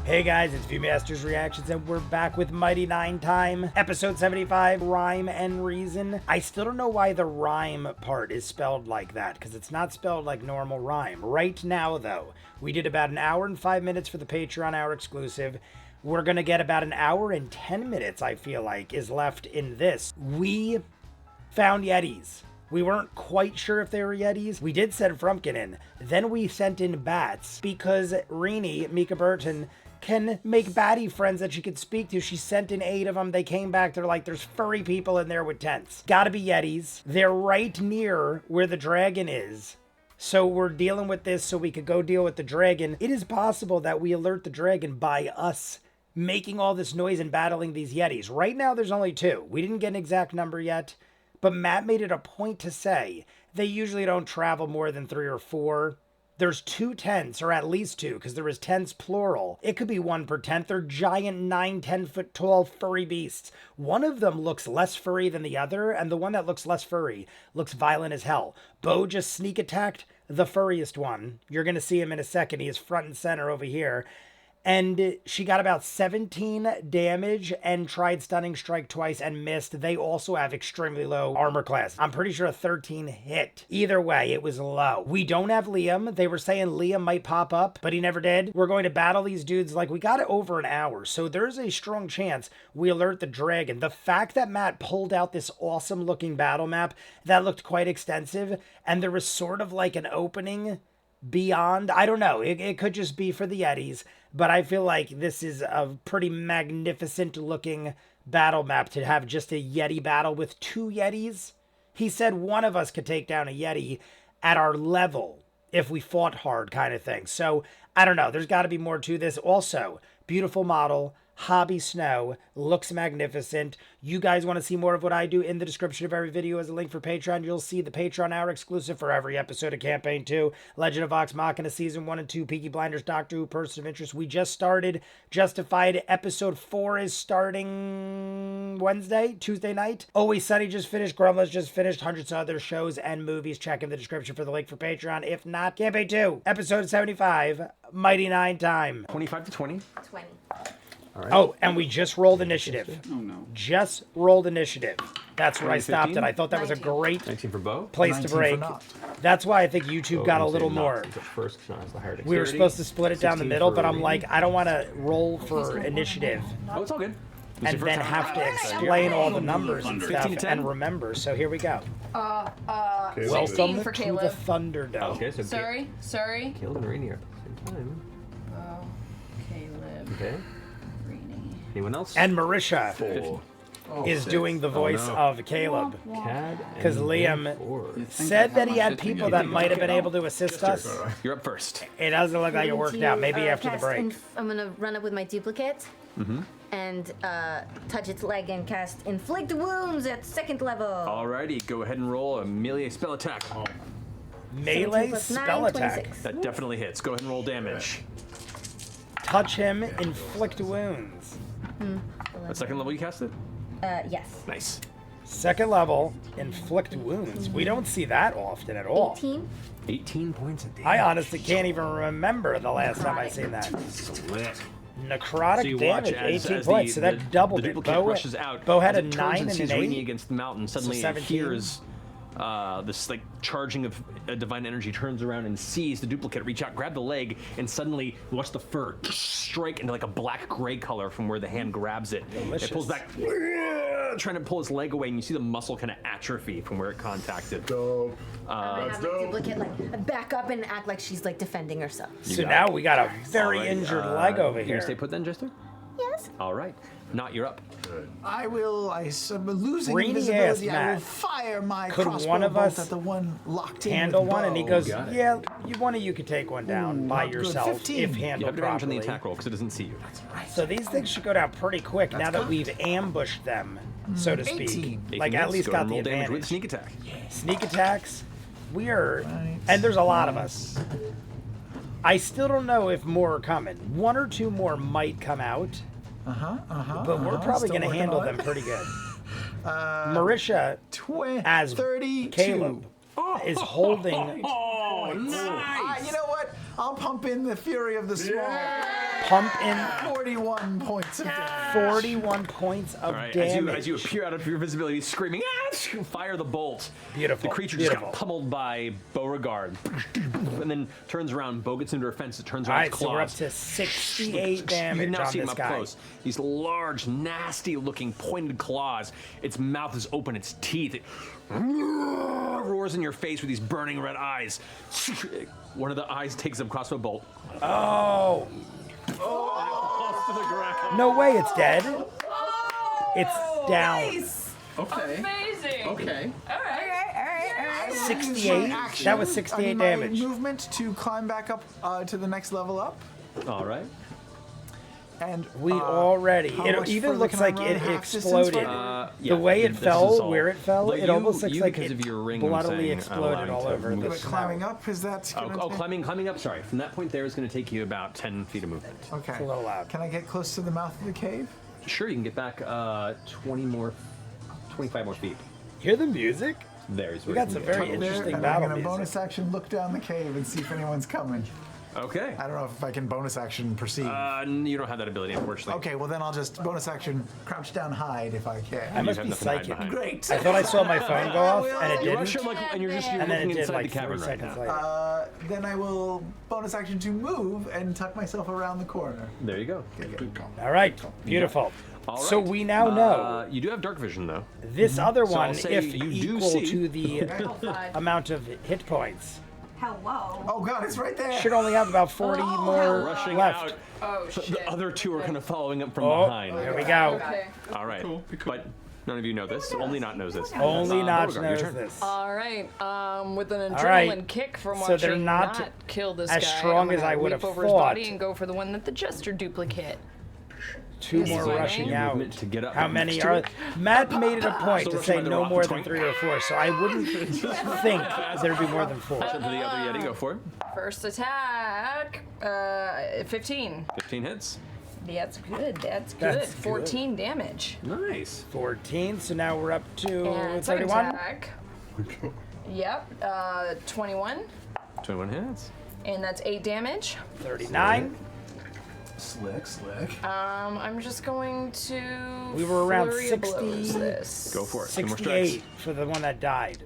Hey guys, it's Viewmasters Reactions, and we're back with Mighty Nine Time, episode 75, Rhyme and Reason. I still don't know why the rhyme part is spelled like that, because it's not spelled like normal rhyme. Right now, though, we did about an hour and 5 minutes for the Patreon hour exclusive. We're going to get about an hour and 10 minutes, I feel like, is left in this. We found Yetis. We weren't quite sure if they were Yetis. We did send Frumpkin in. Then we sent in bats because Rini, Mika Burton, can make batty friends that she could speak to. She sent in 8 of them. They came back. They're like, there's furry people in there with tents. Gotta be Yetis. They're right near where the dragon is. So we're dealing with this so we could go deal with the dragon. It is possible that we alert the dragon by us making all this noise and battling these Yetis. Right now, there's only 2. We didn't get an exact number yet, but Matt made it a point to say they usually don't travel more than 3 or 4. There's 2 tents, or at least 2, because there is tents plural. It could be 1 per tent. They're giant 9, 10-foot tall furry beasts. One of them looks less furry than the other, and the one that looks less furry looks violent as hell. Bo just sneak attacked the furriest one. You're going to see him in a second. He is front and center over here. And she got about 17 damage and tried Stunning Strike twice and missed. They also have extremely low armor class. I'm pretty sure a 13 hit. Either way, it was low. We don't have Liam. They were saying Liam might pop up, but he never did. We're going to battle these dudes like we got it over an hour. So there's a strong chance we alert the dragon. The fact that Matt pulled out this awesome looking battle map that looked quite extensive, and there was sort of like an opening beyond, I don't know, it could just be for the Yetis, but I feel like this is a pretty magnificent looking battle map to have just a Yeti battle with 2 Yetis. He said one of us could take down a Yeti at our level if we fought hard, kind of thing. So I don't know, there's got to be more to this. Also, beautiful model, Hobby Snow, looks magnificent. You guys want to see more of what I do? In the description of every video is a link for Patreon. You'll see the Patreon hour exclusive for every episode of Campaign 2, Legend of Vox Machina Season 1 and 2, Peaky Blinders, Doctor Who, Person of Interest. We just started Justified. Episode 4 is starting Tuesday night. Always Sunny just finished, Grumless just finished, hundreds of other shows and movies. Check in the description for the link for Patreon. If not, Campaign 2, episode 75, Mighty Nine Time. 25 to 20? 20. All right. Oh, and we just rolled initiative. Oh, no. Just rolled initiative. That's where I 20, stopped 15? it. I thought that was a 19. great 19 for Bo. place to break. That's why I think YouTube got a little more. First, it's the higher We were dexterity. supposed to split it down the 16 middle, for but I'm Rini. like, I don't want to roll for initiative Oh, it's all good. and then have to explain all the numbers and 15 stuff to 10? and remember. So here we go. Okay, Welcome 16 for to Caleb. the Thunderdome. Okay, so Sorry. Caleb and Rainy are at the same time. Oh, Caleb. Okay. Rini. Anyone else? And Marisha 4. is doing the voice no. of Caleb. Cad. Because and Liam 4. said that he had people that might have been able to assist us. You're up first. It doesn't look like it worked out. Maybe after the break. I'm gonna run up with my duplicate and touch its leg and cast Inflict Wounds at 2nd level. Alrighty, go ahead and roll a melee spell attack. Melee 17 + 9, spell attack. 26. That definitely hits. Go ahead and roll damage. Touch him, inflict wounds. At 2nd level, you cast it? Yes. Nice. 2nd level, inflict wounds. We don't see that often at all. 18. 18 points of damage. I honestly can't even remember the last time I seen that. Lit. Necrotic So you watch damage, as 18 points, so that doubled the it. duplicate rushes out. Bo had as a it turns 9 and and sees an Rini 8. against the mountain. Suddenly it 17. hears this like charging of divine energy, turns around and sees the duplicate reach out, grab the leg, and suddenly watch the fur strike into like a black-gray color from where the hand grabs it. Delicious. It pulls back, trying to pull his leg away, and you see the muscle kind of atrophy from where it contacted. Dope. I'm gonna have my duplicate like back up and act like she's like defending herself. So got now it. we got a very Alrighty, injured leg over You gonna stay here. put then, Jester? Yes. All right. Not you're up. I will. I'm losing Rainy invisibility. ass I will Matt. fire my Could crossbow one of bolt us at the one locked in Handle with one, and he bow. goes, got it. yeah, one of you could take one down by not good. yourself 15. if You handled have advantage on the properly. attack roll because it doesn't see you. So these things should go down pretty quick now that cocked. we've ambushed them, so to speak. 18. Like at least Go got and the roll damage with advantage. sneak attack. Sneak attacks, we are, Right. and there's a lot of us. I still don't know if more are coming. 1 or 2 more might come out, but we're probably Still going to working handle on them it. pretty good. Marisha, as 32. Caleb, is holding. Oh, nice! You know what? I'll pump in the fury of the swamp. pumping 41 points of damage. 41 points of All right, damage. as you appear out of your visibility, screaming, fire the bolt. Beautiful. The creature beautiful. just got pummeled by Beauregard, and then turns around. Bo gets into her fence. It turns All around right, its so we're up claws. to 68 You damage can now on see him this up guy. close. These large, nasty-looking pointed claws. Its mouth is open. Its teeth. It roars in your face with these burning red eyes. One of the eyes takes a crossbow bolt. Oh, Falls to the ground. no way, it's dead. It's down. Nice. Okay. Amazing. Okay. All right. 68. Action. That was I 68 need my damage. movement to climb back up to the next level up. All right. And We already. how It much even further looks can I like run? it Half distance exploded. further? The way it this is fell, all- where it fell, Like it almost looks you like because it of your ring, I'm bloodily saying, exploded allowing all to over move the But snow. climbing up, is that gonna take- climbing up. Sorry, from that point there is going to take you about 10 feet of movement. Okay. It's a little loud. Can I get close to the mouth of the cave? Sure, you can get back 25 more feet. Hear the music? There's We where got you some can get. very There, interesting and battle I'm gonna music. bonus action look down the cave and see if anyone's coming. Okay. I don't know if I can bonus action perceive. You don't have that ability, unfortunately. Okay, well then I'll just bonus action crouch down hide if I I can. must have be nothing to hide psychic. behind. Great. I thought I saw my phone go off, and it You rush didn't. him and you're And then looking it did inside like the 4 cavern right seconds now. later. Then I will bonus action to move and tuck myself around the corner. There you go. All right, beautiful. All So right. we now know You do have dark vision, though. this other So I'll one, say if you do equal see- to the Five. amount of hit points, Hello. Oh god, it's right there. should only have about 40 more Rushing left. out. Oh shit. The other two are kind of following up from Oh, behind. here we go. Okay. All right. But none of you know this. Only Not knows this. Only Notch Beauregard, your knows turn. this. All right. With an All right. adrenaline kick from So watching they're not kill this as guy, strong I'm as gonna I would leap have over his thought. body and go for the one that the jester duplicate. 2 more Fine. rushing Your out. movement to get up How next many to are? it. Matt made it a point Still to rushing say by the no rock, more it's than going- 3 or 4, so I wouldn't think there'd be more than 4. Rush up to the other Yeti. Go for it. First attack. 15. 15 hits. That's good. That's good. That's good. 14 damage. Nice. 14, so now we're up to And second 31. attack. Yep. 21. 21 hits. And that's 8 damage. 39. Slick. I'm just going to. We were around flurry of 60. blows this. Go for it. 2 more strikes. 68 for the one that died.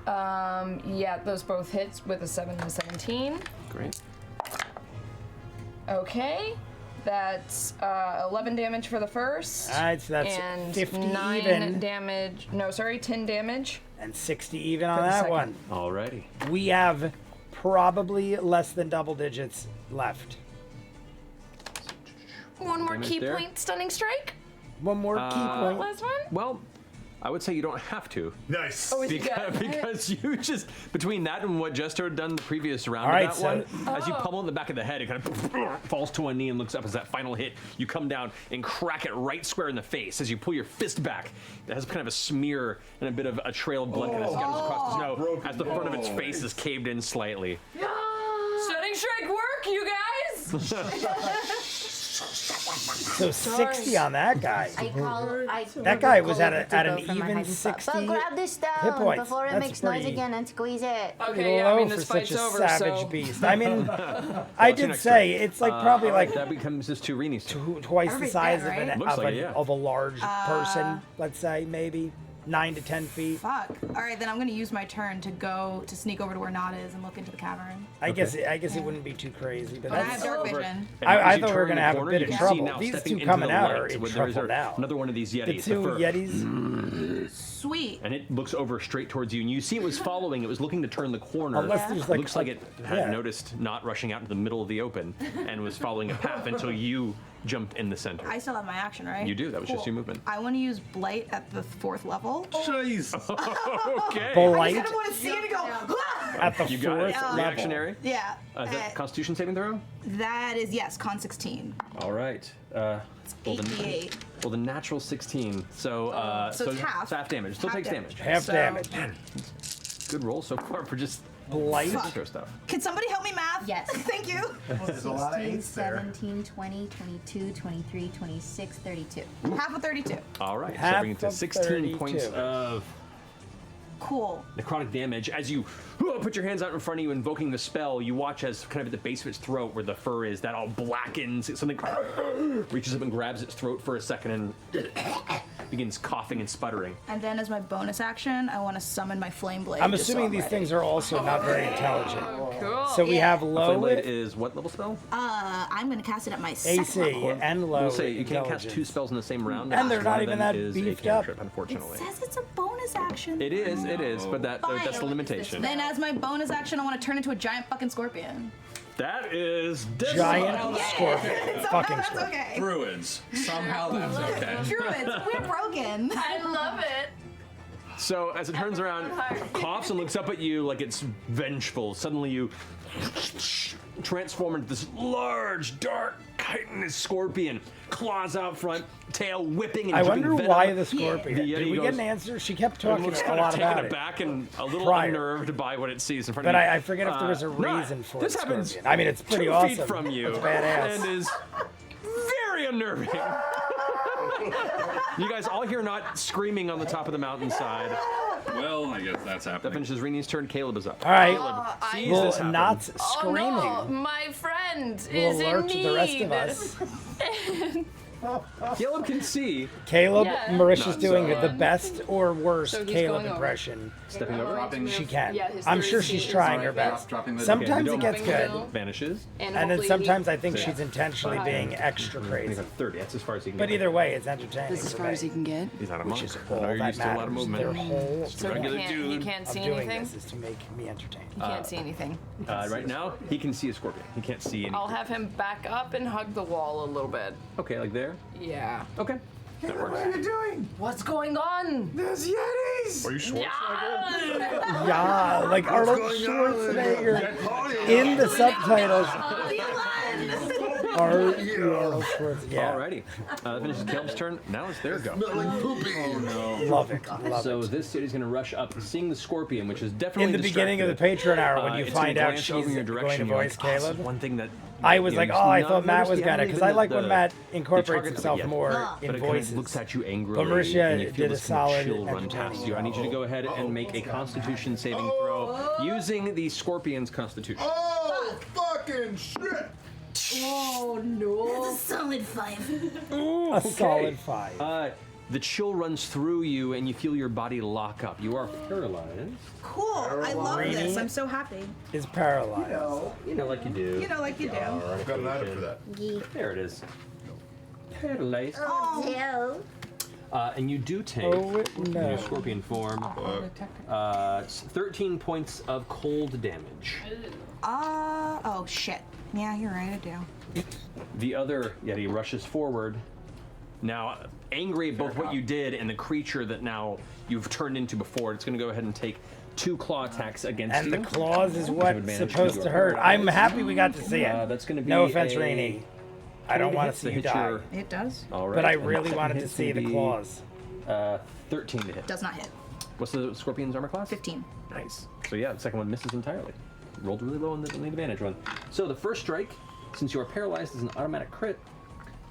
Yeah, those both hits with a 7 and a 17. Great. Okay. That's 11 damage for the first. All right, so that's and 50 9 even. damage. No, sorry, 10 damage. And 60 even on the that second. one. Alrighty. We have probably less than double digits left. One more Damage key there. point stunning strike. One more key point. Last one. Well, I would say you don't have to. Nice. Oh, is it good? Because you just, between that and what Jester had done the previous round All of right, that so- one, as you pummel in the back of the head, it kind of falls to one knee and looks up as that final hit. You come down and crack it right square in the face. As you pull your fist back, it has kind of a smear and a bit of a trail of blood kind of scatters across the snow as the front of its face is caved in slightly. Stunning strike work, you guys. So 60 on that guy. That guy was at an even 60 But grab this hit down points. before it That's makes noise pretty- again and squeeze it. Okay, yeah, I mean Low this for such fight's a over, savage so. beast. I mean, I your did next say turn? it's like probably like that becomes just 2 Reenies. twice the Everything, size right? of, Looks of, like a, it, yeah. of a large person, let's say, maybe 9 to 10 feet. Fuck. All right, then I'm gonna use my turn to go to sneak over to where Nod is and look into the cavern. I guess it wouldn't be too crazy, but But I have that's. dark Over. vision. And I as you thought we were turn gonna the have a corner, bit you of can trouble. see now These stepping two into coming the out light, are in there's trouble now. Another one of these Yetis. The two fur. Yetis. Sweet. And it looks over straight towards you, and you see it was following. It was looking to turn the corner. Unless there's like looks like it had yeah. noticed not rushing out into the middle of the open, and was following a path until you jumped in the center. I still have my action, right? You do. That was just Cool. your movement. I want to use Blight at the 4th level. Jeez. Okay. I Blight kind of want to see it and go. "Ah!" at the You got it. 4th level. Reactionary. Yeah. Is that Constitution saving throw? That is yes, con 16. All right. Roll the, 88. roll the natural 16. So So it's half. It's half damage. Still Half takes damage. damage. Half So- damage. Good roll so far for just Blight. throw stuff. Can somebody help me math? Yes. Thank you. There's a lot of 16, eights there. 17, 20, 22, 23, 26, 32. Half of 32. All right. So Half bring it to of 16 32. points of Cool. Necrotic damage. As you put your hands out in front of you, invoking the spell, you watch as kind of at the base of its throat where the fur is, that all blackens. Something reaches up and grabs its throat for a second and begins coughing and sputtering. And then as my bonus action, I want to summon my flame blade. I'm just so assuming I'm these ready. things are also not very intelligent. Cool. So we have low Flame Blade is what level spell? I'm going to cast it at my second AC level. and low We'll say you can't cast intelligence. 2 spells in the same round. And they're One not of even them that is a beefed up. cantrip, unfortunately. It says it's a bonus action. It is, but that's the limitation. Then as my bonus action, I want to turn into a giant fucking scorpion. That is Giant scorpion. Fucking That's scorpion. okay. Druids. Somehow that's okay. Druids, we're broken. I love it. So as it turns around, coughs and looks up at you like it's vengeful. Suddenly you transform into this large, dark, chitinous scorpion. Claws out front, tail whipping and I dripping wonder venom. why the scorpion. The Did Yeti we get goes- an answer? She kept It talking looks a kind lot of taken about it. aback and a little Prior. unnerved by what it sees in front But of you. I forget if there was a No, reason for this it, happens Scorpion. I mean, it's pretty 2 awesome. feet from you It's badass. and is very unnerving. You guys all hear not screaming on the top of the mountainside. Well, I guess that's That happening. finishes Rini's turn. Caleb is up. All right. Caleb sees Well, this happen. not screaming. Oh no, my friend Will is in alert need. the rest of us. Caleb can see. Caleb, Yeah. Marisha's No, doing so, the best or worst So he's Caleb going over. impression Stepping over. Dropping she can. Yeah, his I'm third sure scene she's is trying right her there. best. Dropping the- Sometimes Okay, it gets dropping the good. bill. Vanishes. And then hopefully sometimes he- I think Yeah. she's intentionally being extra He's crazy. at 30. That's as far as he can But get. either way, it's entertaining. That's as for far me, as he can get. He's not a which monk. is I know all you're that used to a lot of matters. movement. Their whole So Regular he dude can't of see doing anything. this is to make me entertained. He can't see anything. Right now, he can see a scorpion. He can't see anything. I'll have him back up and hug the wall a little bit. Okay, like there? Yeah. Okay. That works. What are you doing? What's going on? There's Yetis! Are you Schwarzenegger? Yeah. Yeah, like Arnold Schwarzenegger in the subtitles. Arnold Schwarzenegger. Yeah, Alrighty. That finishes Caleb's turn. Now it's their go. Like poopy. Oh no. love it, love So it. this city's gonna rush up, seeing the scorpion, which is definitely In the beginning of the distracted. Patreon hour, when you It's gonna find out glance she's over in your going direction, to you're voice like, "Oh, this is Caleb, one thing that I was you like, know, oh, I not thought Matt noticed was yet, gonna, not because even I like the- when Matt the incorporates target of it himself yet. more But in it kind of voices. looks at you angrily. But Marisha and you feel did a this kind of solid chill run entertaining past you. I need you to go ahead and make a Constitution saving throw using the Scorpion's Constitution. Oh, fucking shit. Oh no. That's a solid 5. A solid 5. The chill runs through you, and you feel your body lock up. You are paralyzed. Cool. I love Really? this. I'm so happy. Is paralyzed. You know, like you do. You know, like you do. I've got an item for that. There it is. Paralyzed. Joe. And you do take Oh in no. your scorpion form. It's 13 points of cold damage. Oh shit. Yeah, you're right. I do. The other Yeti rushes forward, now angry at both what you did and the creature that now you've turned into before. It's going to go ahead and take 2 claw attacks against And you. the claws is what's advantage supposed to to your hurt. paralyzed. I'm happy we got to see it. That's going to be No offense, a Rainey. I don't 20 want hits to see you hit die. your- It does. All right. But I and the really second wanted to hit's see gonna the be, claws. 13 to hit. Does not hit. What's the scorpion's armor class? 15. Nice. So yeah, the second one misses entirely. Rolled really low on the advantage one. So the first strike, since you are paralyzed, is an automatic crit.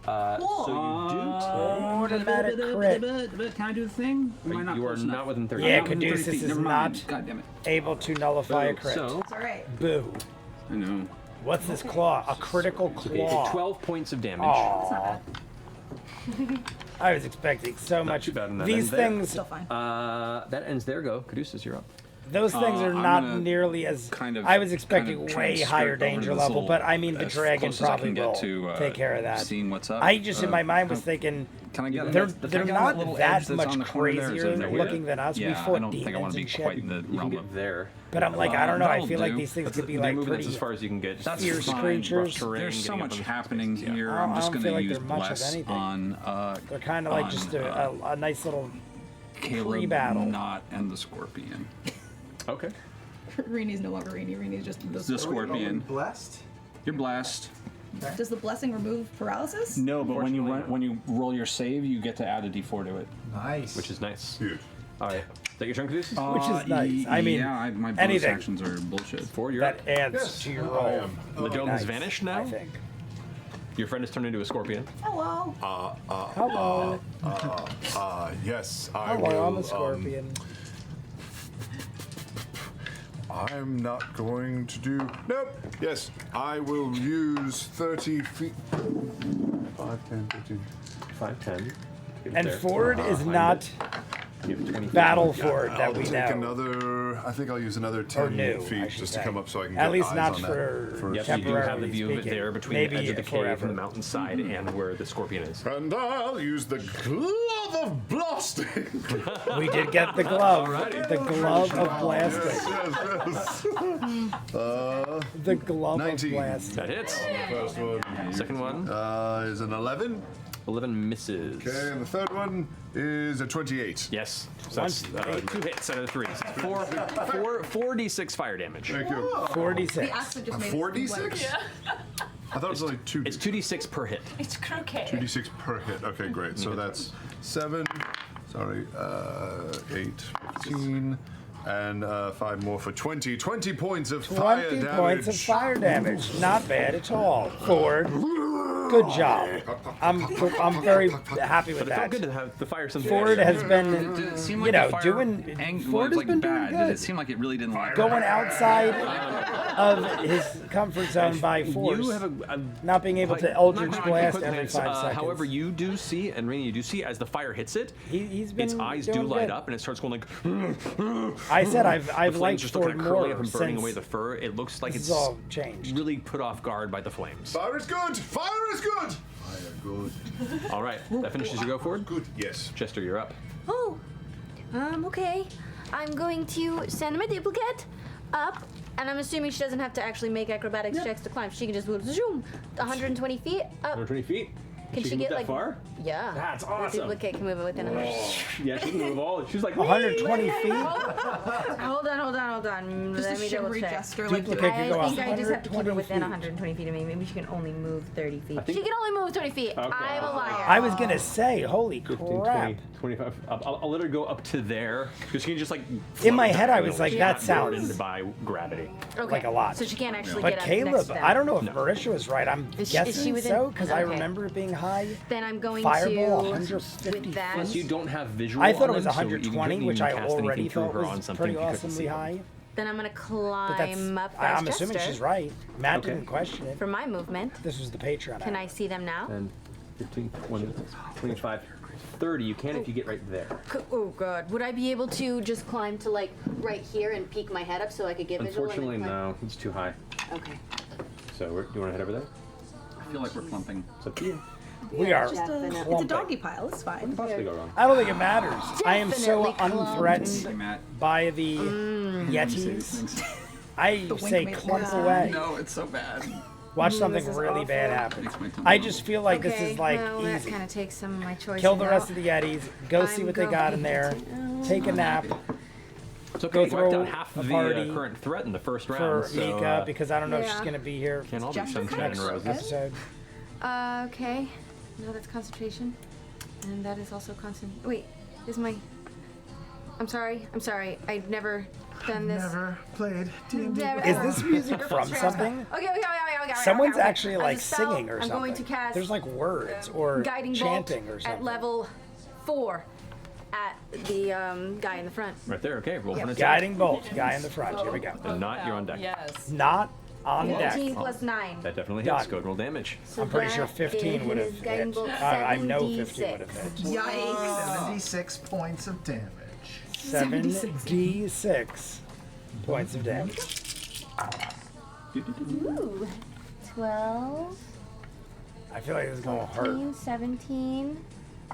So you do Automatic crit. Can I do the thing? Am I take. not You are close not enough? within 30. Yeah, Not within 30 Caduceus feet. is Never mind. not God damn it. able to nullify a crit. So It's all right. Boo. I know. What's this claw? A critical claw. 12 points of damage. Aw. I was expecting so much. too bad in that These end there. things, Still fine. That ends there. Go. Caduceus, you're up. those things are I'm not gonna nearly as. kind of- I was expecting kind of way skirt higher over danger this level, little- but I mean the as dragon close as I probably can get will to, take care of that. seeing what's up. I just in my mind was thinking Can I get they're the they're thing on not little that edge that's much on the corner there? Is crazier it weird? looking than us. Yeah, We fought I don't think I want demons to be and shit. quite in the You can realm get of. there. But I'm like, I don't know. I that'll feel like do. these things could be They're like moving pretty. that's as far as you can get. That's fierce fine. creatures. Rough terrain, There's so getting up much on the happening yeah. here. I I'm just don't going feel to like use they're much of bless anything. on They're kind of like just a nice little. Caleb, pre-battle. not and the scorpion. Okay. Rini's no longer Rini. Rini's just the The scorpion. Blessed? You're blessed. Does the blessing remove paralysis? No, but when you Unfortunately, when you roll your save, you get to add a d4 to it. Nice. Which is nice. Huge. All right. Is that your turn, Caduceus? Which is nice. I mean, yeah, my bonus anything. actions are bullshit. 4, you're up. That adds Yes, to your I roll. am. The dome has Nice, vanished now. I think. Your friend has turned into a scorpion. Hello. Hello. Yes, I Hello, will. I'm a scorpion. I'm not going to do. Nope. Yes, I will use 30 feet. 5, 10, 15. 5, 10. And Ford is Find not You have 20 feet. Battle Ford that I'll we take know. another. I think I'll use another 10 new, I feet should just say. to come up so I can At get least eyes not on for that. For Yep, you do have the view of it speaking. there between Maybe the edge of the cave forever. and the mountainside and where the scorpion is. And I'll use the glove of blasting. We did get the glove. Alrighty. The glove of blasting. Yes. The glove 19. of blasting. That hits. First one Second one, is an 11. 11 misses. Okay, and the third one is a 28. Yes. So that's 2 hits out of the 3. 4d6 fire damage. Thank you. 46. The axe just made 4d6? I thought it was only 2. It's 2d6 per hit. It's croquet. 2d6 per hit. Okay, great. So that's 7. Sorry, 8, 15, and 5 more for 20. 20 points of fire 20 damage. points of fire damage. Not bad at all. Ford, good job. I'm very happy with But it felt that. good to have the fire something. Ford has Did been, it seem you like know, the fire doing. angle Ford was has been bad? doing Did good. it seem like it really didn't like Going outside of his comfort zone by force. You have a not being able to Not Eldritch quite Blast quick every glance, 5 seconds. However, you do see, and Rainy, you do see as the fire hits it, He's been its eyes do doing light good. up and it starts going like. I said I've The flames liked just look Ford like curling more up and burning since away the fur. It looks like this it's is all changed. really put off guard by the flames. Fire is good! Fire is good! Fire good. All right, that finishes your go forward. Good, yes. Chester, you're up. Oh, okay. I'm going to send my duplicate up, and I'm assuming she doesn't have to actually make acrobatics checks to climb. She can just zoom 120 feet up. 120 feet. Can she move get that like far? Yeah. That's The awesome. duplicate can move it within 100. Yeah, she can move all. She's like 120 feet. Hold on. Just Let a me double shimmery check. gesture like Duplicate I could go think I just have to keep her 120 within feet. 120 feet of me. Maybe she can only move 30 feet. think- She can only move 30 feet. Okay. I'm a liar. I was gonna say, holy 15, crap. 20, 25. I'll let her go up to there because she can just like. In my float head, I down. was like, She's that not sounds- burdened by gravity. Okay. like a lot. So she can't actually But get up next Caleb, to them. I don't know if No. Marisha was right. I'm Is she guessing within- so because I okay. remember it being high. Then I'm going Fireball, to 150 with that. Plus, you don't have visual. I thought it on was them, so you 120, couldn't which I even cast already anything through thought her on was something pretty you couldn't see awesomely them. high. Then I'm gonna But that's, climb up I'm past assuming Chester she's right. Matt Okay. didn't question it. for my movement. This was the Patreon. Can app. I see them now? 10, 15, 20, 25, 30. You can if you get right there. Oh god. Would I be able to just climb to like right here and peek my head up so I could get visual? and then Unfortunately, climb? no. It's too high. Okay. So do you want to head over there? I feel like we're clumping. It's up to you. We are Definitely. It's a clumping. doggy pile. It's fine. Possibly go wrong. I don't think it matters. I am so Definitely clumped. unthreatened Hey, Matt. by the You say Yetis. these things. I say makes clump sense. away. No, it's so bad. Watch something this is really awful. bad happen. Makes my tongue I go. just feel like this Okay, is like well, that easy. kind of takes some of my choices. Kill the rest out. of the Yetis. Go see I'm what they got in there. Take a nap It's okay. Go You wiped throw out half a the party current threat in the first for round. So, Mika because I don't know if she's yeah. gonna be here can't all be Jester sunshine and Crunch. roses. episode. Okay. No, that's concentration. And that is also constant. Wait, is my. I'm sorry. I've never done this. Never played D&D. Never Is ever. this music from something? Okay. Someone's okay. actually As a like spell, singing or I'm something. going to cast There's like words or guiding chanting bolt or something. at level 4 at the guy in the front. Right there. Okay. Roll for an attack. Guiding bolt, guy in the front. Here we go. And not you're on deck. Yes. Not on deck. 14 plus 9. That definitely Done. hits. Go and roll damage. So I'm pretty sure that 15 would have is guiding hit. bolt I know 15 7d6. would have hit. Yikes! 76 points of damage. 7d6 points of damage. Ooh. 12, I feel like this is gonna hurt. 14, 17,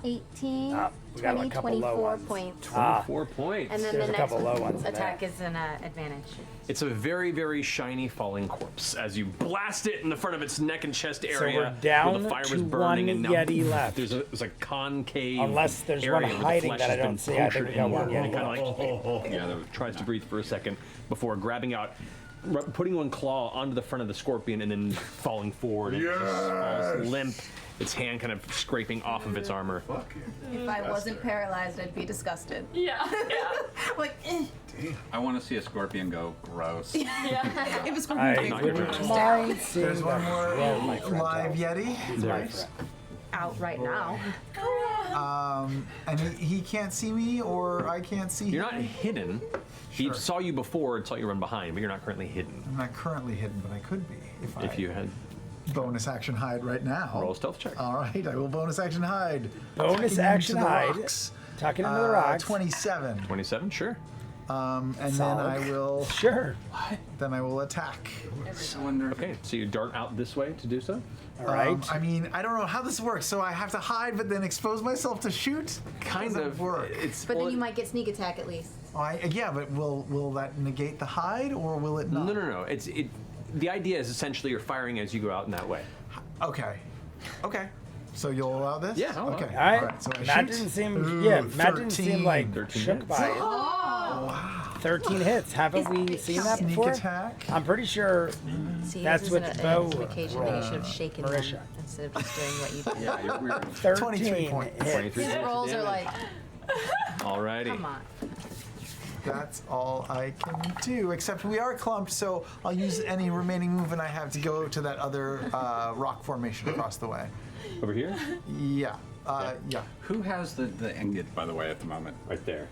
18, Ah, we got a 20, couple low 24 ones. points. 24 points. And then There's the a next couple low ones in attack there. is an advantage. It's a very, very shiny falling corpse as you blast it in the front of its neck and chest area. we're down where the fire to was burning, one and now Yeti left. There's a concave Unless there's area one where the hiding flesh that I has been don't see. I think we got one punctured Yeti and left. like, yeah, that tries to breathe for a second before grabbing out, putting one claw onto the front of the scorpion and then falling forward. And just falls limp. Its hand kind of scraping off of its armor. If I wasn't paralyzed, I'd be disgusted. Yeah. Yeah. Like, I want to see a scorpion go gross. Yeah. if it's I going to be wouldn't mind seeing There's one them. more Well, my friend live Tom. Yeti. He's my Nice. friend. Out right now. And he can't see me, or I can't see You're him? not hidden. He Sure. saw you before and saw you run behind, but you're not currently hidden. I'm not currently hidden, but I could be If you had bonus action hide right now. roll a stealth check. All right, I will bonus action hide. Bonus Tucking action into the hide. rocks. Tucking into the rocks. 27. 27, sure. And Solid. then I will. Sure. Then I will attack. Okay, so you dart out this way to do so? All right. I mean, I don't know how this works, so I have to hide, but then expose myself to shoot. Kind How does of. that work. It's But well, then you might get sneak attack at least. Yeah, but will that negate the hide, or will it not? No. The idea is essentially you're firing as you go out in that way. Okay. So you'll allow this? Yeah, I'll allow Okay. it. All right. So I Matt shoot. didn't seem. Ooh, Yeah, Matt didn't 13. seem like 13 shook hits. by it. Wow. 13 hits. Haven't we seen that Sneak before? attack. I'm pretty sure See, that's this what isn't Bo an indication that you should have shaken them Marisha. instead of just doing what you did. Yeah, you're weird. 13 23 points. hits. 23 His points of rolls are damage. like. Alrighty. Come on. That's all I can do, except we are clumped, so I'll use any remaining movement I have to go to that other rock formation across the way. Over here? Yeah. Yeah. Who has the ingot, by the way, at the moment? Right there.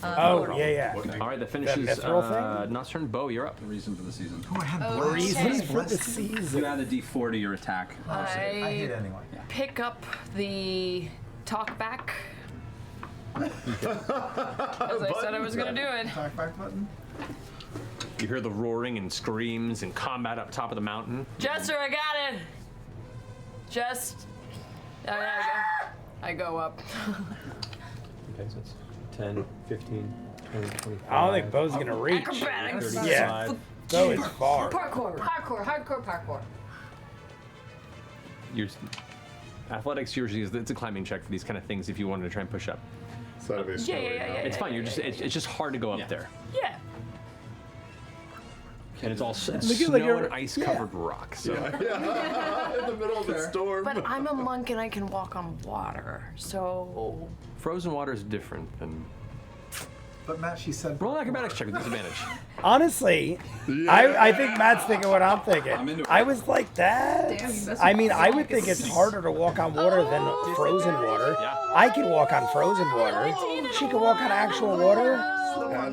Oh, yeah. All right, that finishes mithril thing? Nocturne. Bo, you're up. The reason for the season. Oh, I had blood. Reasons for the You season. add a D4 to your attack. I hit I anyway. pick up the talk back. As I said I was gonna do it. Talk back button. You hear the roaring and screams and combat up top of the mountain. Jester, I got it. Just. I go up. Okay, so it's 10, 15, 20, 25. I don't think Bo's gonna reach. Acrobatics. Yeah. Bo is far. Parkour. Hardcore parkour. Your athletics usually it's a climbing check for these kind of things if you wanted to try and push up. So that'd be a Yeah. story, It's fine. You're just it's just hard to go up Yeah. there, Yeah. and it's all Look at snow like you're- and ice covered rock. So Yeah. In the middle of the storm. But I'm a monk and I can walk on water, so. frozen water is different than But Matt, she said. roll an acrobatics check with disadvantage. Honestly, I think Matt's thinking what I'm thinking. I'm into it. I was like that. I mean, I would think it's harder to walk on water than frozen water. Yeah. I can walk on frozen water. She can walk on actual water.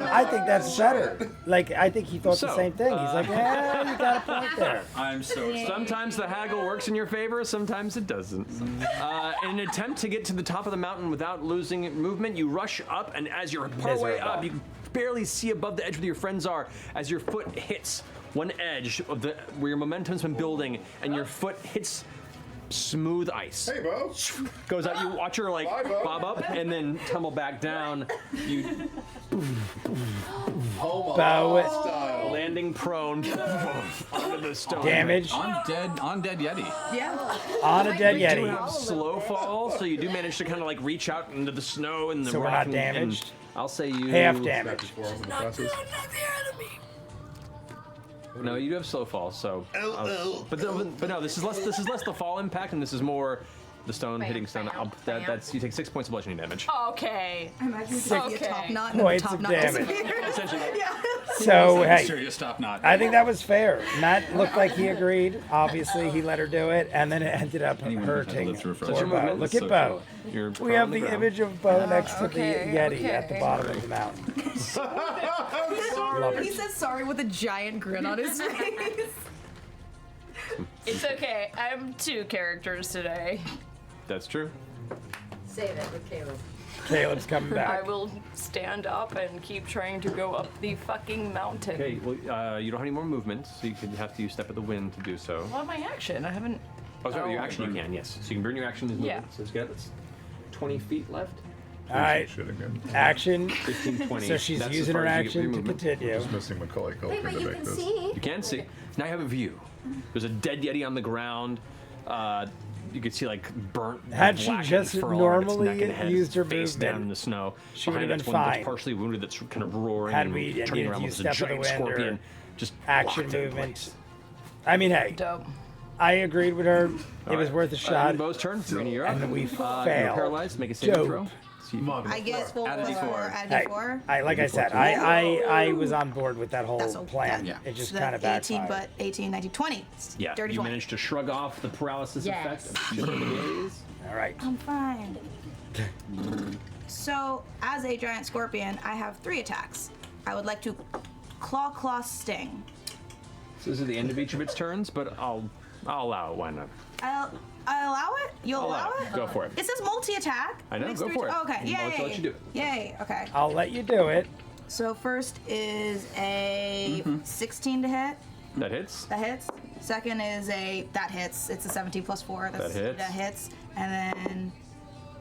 I think that's better. Like, I think he thought the So, same thing. He's like, yeah, you got a point there. I'm so excited. Sometimes the haggle works in your favor, sometimes it doesn't. In an attempt to get to the top of the mountain without losing movement, you rush up, and as you're partway Miserable. up, you can barely see above the edge where your friends are as your foot hits one edge of the where your momentum's been building, and your foot hits smooth ice. Hey, Bo. Goes out, you watch her like Bye, Bo. bob up and then tumble back down. You Home Bo, style. landing prone onto the stone. damage Undead Yeti. Yeah. on a dead You do Yeti. have slow fall, so you do manage to kind of like reach out into the snow and the So we're rock not and damaged? I'll say you Half damage. Back before in the process. No, you do have slow fall, so. But no, this is less the fall impact, and this is more the stone hitting stone. That's you take 6 points of bludgeoning damage. Okay. I imagine it's like Okay. a top knot and Points the top of knot damage. disappears. Essentially, So, hey, Serious stop knot. I think that was fair. Matt looked like he agreed. Obviously, he let her do it, and then it ended up Anyone who's had to hurting live through a poor frozen Bo. movement Look is at so Bo. you're We prone have on the ground. image of Bo next to okay, the Yeti at the okay. bottom of the mountain. Love He it. says sorry with a giant grin on his face. It's okay. I'm 2 characters today. That's true. Save it with Caleb. Caleb's coming I back. will stand up and keep trying to go up the fucking mountain. Okay, well, you don't have any more movement, so you could have to use step of the wind to do so. What my action? I haven't. Oh, sorry, your Oh. action you can, yes. So you can burn your action as Yeah. movement. So it's got that's 20 feet left. All right, Shit again. action. 15, 20. So she's That's as using far her as you get for your action to movement. continue. Just missing Macaulay Wait, Culkin but to you make can this. see. You can see. Now you have a view. There's a dead Yeti on the ground. You could see like burnt. Had she blackened just fur all over its normally neck and head, used her face down movement, in the snow. she Behind would've it's been one that's fine. partially wounded that's kind of roaring Had and we turning needed around to with a use Step of the giant Wind or scorpion. Just Action locked in movement. place. I mean, hey, Dope. I agreed with her. It was worth a shot. Bo's turn. Marina, you're up. And we You're failed. paralyzed. Make a saving Dope. throw. See, I guess for Add a D4. add Hey, D4. like I said, I was on board with that whole That's a- plan. yeah. It just So kind of that's 18, backfired. but 18, 19, 20. yeah, Dirty you 20. managed to shrug off the paralysis Yes. effect of shooting the gaze. All right. I'm fine. So, as a giant scorpion, I have 3 attacks. I would like to claw, sting. So this is the end of each of its turns, but I'll allow it. Why not? I allow it? You'll allow it? Go for it. It says multi-attack. I know, Makes go 3 for it. Oh, okay, yay. I'll let you do it. Yay, okay. I'll let you do it. So first is a 16 to hit. That hits. That hits. Second is that hits. It's a 17 plus 4. That hits. That hits. And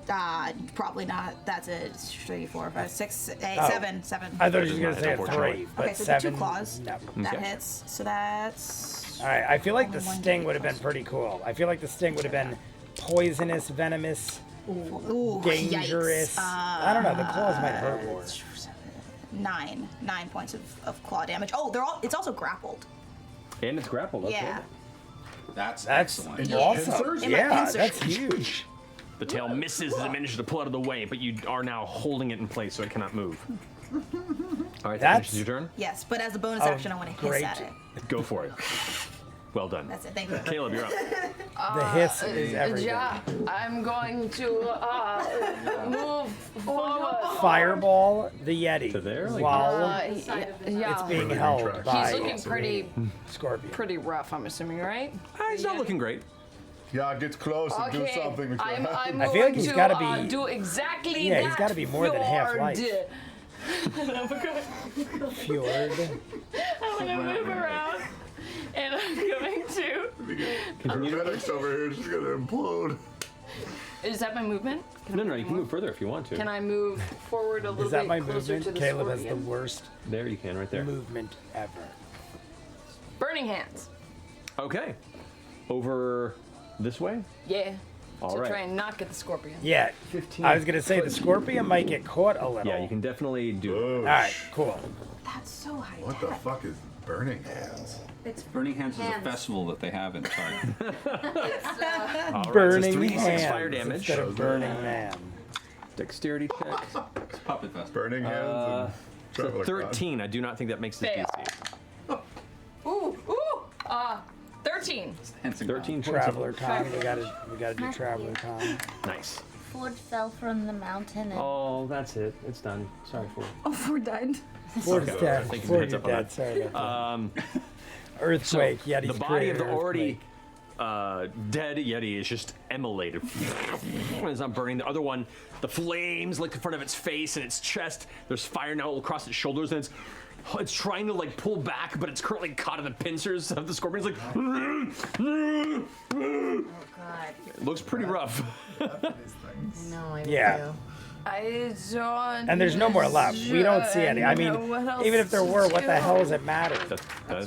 then, probably not. That's a 3, 4, 5, 6, 8, Oh. 7. I thought you were going to say a Unfortunately. 3, but Okay, so 7. 2 claws. No. That Okay. hits. So that's. All right, I feel like the Only one sting D8 would have been pretty cool. I feel like the sting would have been poisonous, venomous, Ooh, dangerous. yikes. I don't know. The claws might hurt more. 9 points of claw damage. Oh, it's also grappled. And it's grappled. Okay. Yeah. That's That's excellent. awesome. pincers? In my Yeah, pincers. that's huge. The tail misses as it manages to pull out of the way, but you are now holding it in place so it cannot move. All right, that That's- finishes your turn. Yes, but as a bonus Oh, action, I want to hiss great. at it. Go for it. Well done. That's it. Thank you. Caleb, you're up. The hiss is everything. Yeah, I'm going to move forward. Fireball the Yeti To there, like- while Yeah, it's being Really held trash. by he's looking Scorpion. pretty rough. I'm assuming, right? He's not looking great. Yeah, get close and do Okay, something with your I'm hand. I feel like going he's to gotta be- do exactly Yeah, that. he's gotta be more than half Fjord. life. Fjord. I'm gonna move around, and I'm going to. Our medics over here just gonna implode. Is that my movement? No, you can move further if you want to. Can I move forward a little Is that bit my closer movement? to the Caleb has the scorpion? worst There you can, right there. movement ever. Burning hands. Okay. Over this way? Yeah. All to right. try and not get the scorpion. Yeah, 15. I was gonna say the scorpion might get caught a little. Yeah, you can definitely do it. Oh, All right, cool. That's so high What the fuck is burning hands? Burning Hands is a festival that they have in China. All right, so Burning it's 3d6 hands fire damage. instead of burning man. Dexterity check. It's Puppet Festival. Burning hands and So traveler 13. I do not think that makes this Fail. DC. Ooh, 13. 13 points. Traveler time. We gotta do traveler time. Nice. Ford fell from the mountain and Oh, that's it. It's done. Sorry for it. Oh, we're dead. Ford's Okay, dead. thank you for Ford heads is up on dead. that. Sorry about that. So Earthquake. Yeti's the body of the created already earthquake. dead Yeti is just emulated. It's not burning. The other one, the flames lick in front of its face and its chest. There's fire now across its shoulders, and it's trying to like pull back, but it's currently caught in the pincers of the scorpion. It's like, oh god, it looks pretty rough. no, I Yeah. do. I don't. And there's no more left. We don't see any. I mean, even if there were, what the hell does it matter? That's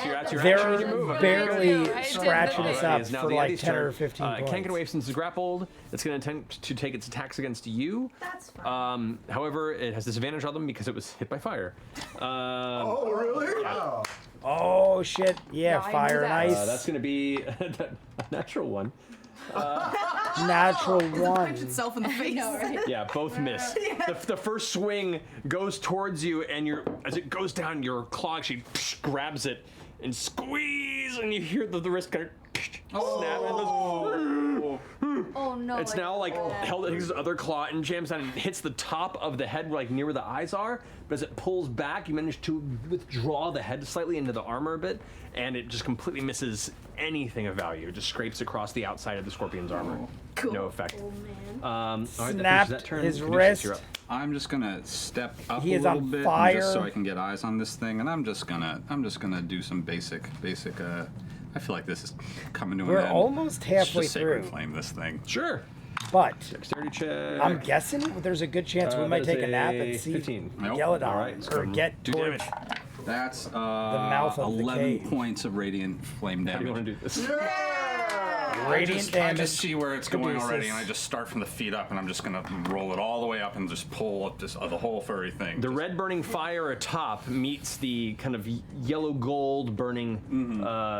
your action. They're Your move. barely I didn't scratching know. us It up is now for the like Yeti's 10 or turn. 15 It can't points. get away since it's grappled. It's going to attempt to take its attacks against you. That's fine. However, it has disadvantage on them because it was hit by fire. Oh, really? Wow. Oh shit! Yeah, No, I knew fire and that. ice. That's going to be a natural one. Natural Punch one. itself in the face. Yeah, both miss. The first swing goes towards you, and as it goes down, your claw actually grabs it and squeeze, and you hear the wrist kind of snap. Oh no. It's now like held against his other claw and jams down and hits the top of the head, like near where the eyes are. But as it pulls back, you manage to withdraw the head slightly into the armor a bit, and it just completely misses anything of value. It just scrapes across the outside of the scorpion's armor. Cool. No effect. Oh man. All right, that finishes Snapped that turn. his Caduceus, wrist. you're up. I'm just gonna step up He a is little on bit fire. just so I can get eyes on this thing, and I'm just gonna do some basic. I feel like this is coming to We're an end. almost Let's halfway just sacred through. flame this thing. Sure. But Dexterity check. I'm guessing there's a good chance we That might is take a nap a and see 15. Nope. Yelladon All right, so or get do towards. damage. That's mouth of the 11 cave. points of radiant flame How do you want damage. to do this? Radiant I damage. just see where it's going Caduceus. already, and I just start from the feet up, and I'm just gonna roll it all the way up and just pull up this the whole furry thing. The Just- red burning fire atop meets the kind of yellow gold burning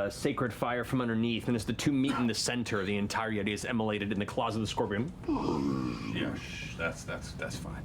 sacred fire from underneath, and as the two meet in the center, the entire Yeti is emulated in the claws of the scorpion. Yeah, that's fine.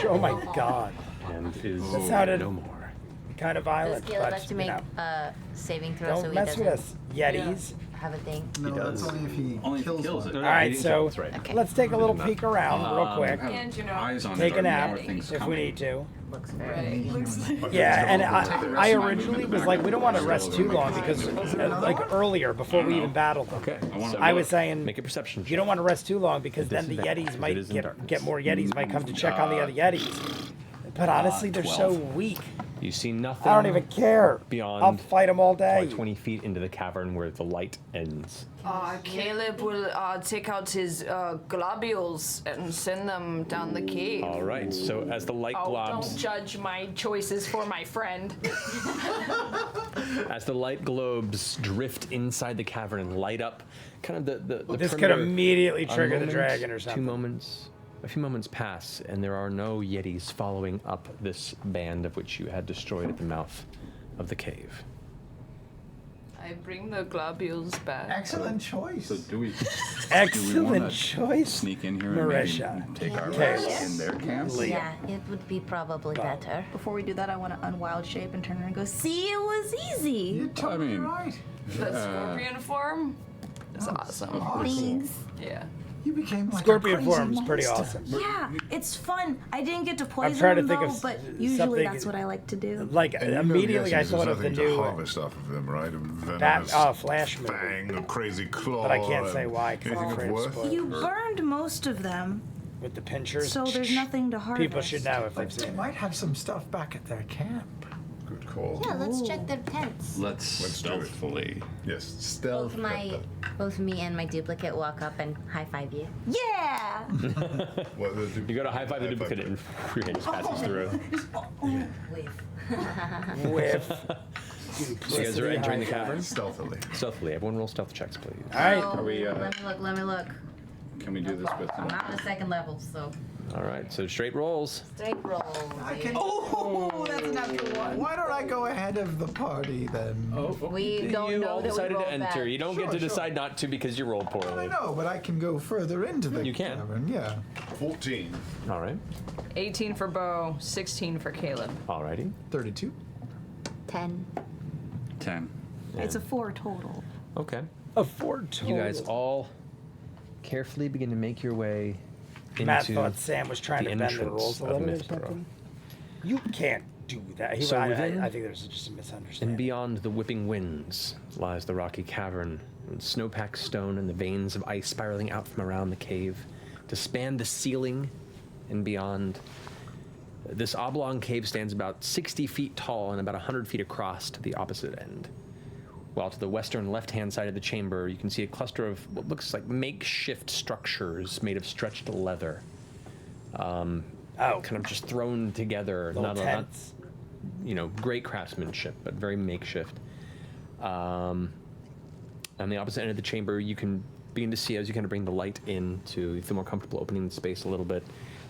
Oh my god. And is That sounded no more. kind of Does violent, Caleb but have to you make know, saving throw don't so he mess doesn't? with us, Yetis. have a thing? No, that's only if he Only if he kills kills one. it. All right, didn't so kill, that's right. Okay. let's take a little peek around real quick. And you know, Eyes on Take it, a or nap more things if we coming. need to. Looks very. right. Yeah, and Take the rest I of my originally movement was back. like, we don't want to Still rest over too my long time. because, like earlier, before we even battled them, Okay. I was saying Make a perception check. you don't want to rest too long because then the Disadvantage, Yetis it might is in get darkness. more Yetis might come to check on the other Yetis. But honestly, they're so 12. weak. You see nothing. I don't even care. Beyond I'll fight them all probably day. 20 feet into the cavern where the light ends. Caleb will take out his globules and send them down the cave. All right. So as the light Oh, globs, don't judge my choices for my friend. as the light globes drift inside the cavern and light up, kind of the This could perimeter, immediately a trigger the moment, dragon or 2 something. moments. A few moments pass, and there are no Yetis following up this band of which you had destroyed at the mouth of the cave. I bring the globules back. Excellent choice. So do we Excellent wanna choice. sneak in here and Marisha. maybe take our Okay. rest in their camp? Yeah, it would be probably better. Before we do that, I want to unwild shape and turn around and go, see, it was easy. You're totally mean- right. The scorpion form is awesome. Thanks. Yeah. You became like Scorpion a crazy form's pretty monster. awesome. Yeah, it's fun. I didn't get to poison trying to them think though, of but something- usually that's what I like to do. Like And you know immediately, the I essence, thought there's of the nothing to new harvest off of them, right? A Bat, venomous Flash movie. fang, a crazy claw. But I can't say and why, 'cause I'm anything afraid of of worth. spoilers. You burned most of them, with the pinchers. so there's nothing to harvest. People should know if they've They seen it. might have some stuff back at their camp. Good call. Yeah, let's check their tents. Let's Let's do it. stealthily. Yes, stealth. Both me and my duplicate walk up and high five you. Yeah! What, You go to high five the duplicate, and your hand just passes through. Wave. With So you guys are entering the high five. cavern Stealthily. stealthily. Everyone roll stealth checks, please. All right. Oh, Are we, let me look. Can we do this with I'm not on the second level, so All right. So straight rolls. straight roll. Oh, that's a natural one. Why don't I go ahead of the party then? We don't You know all that we decided to rolled enter. bad. You don't get Sure, to sure. decide not to because you rolled I poorly. know, but I can go further into the You can. cavern. Yeah. 14. All right. 18 for Bo, 16 for Caleb. Alrighty. 32. 10. 10? It's a 4 total. Okay. A Ford total. You guys all carefully begin to make your way into Matt thought Sam was trying the to bend the entrance rules a of little or Mythborough. something. You can't do that. So I within- think there's just a misunderstanding. And beyond the whipping winds lies the rocky cavern, and snow-packed stone and the veins of ice spiraling out from around the cave to span the ceiling and beyond. This oblong cave stands about 60 feet tall and about 100 feet across to the opposite end. While to the western left-hand side of the chamber, you can see a cluster of what looks like makeshift structures made of stretched leather. Kind of just thrown together. Little Not tents. great craftsmanship, but very makeshift. On the opposite end of the chamber, you can begin to see, as you kind of bring the light in to feel more comfortable opening the space a little bit,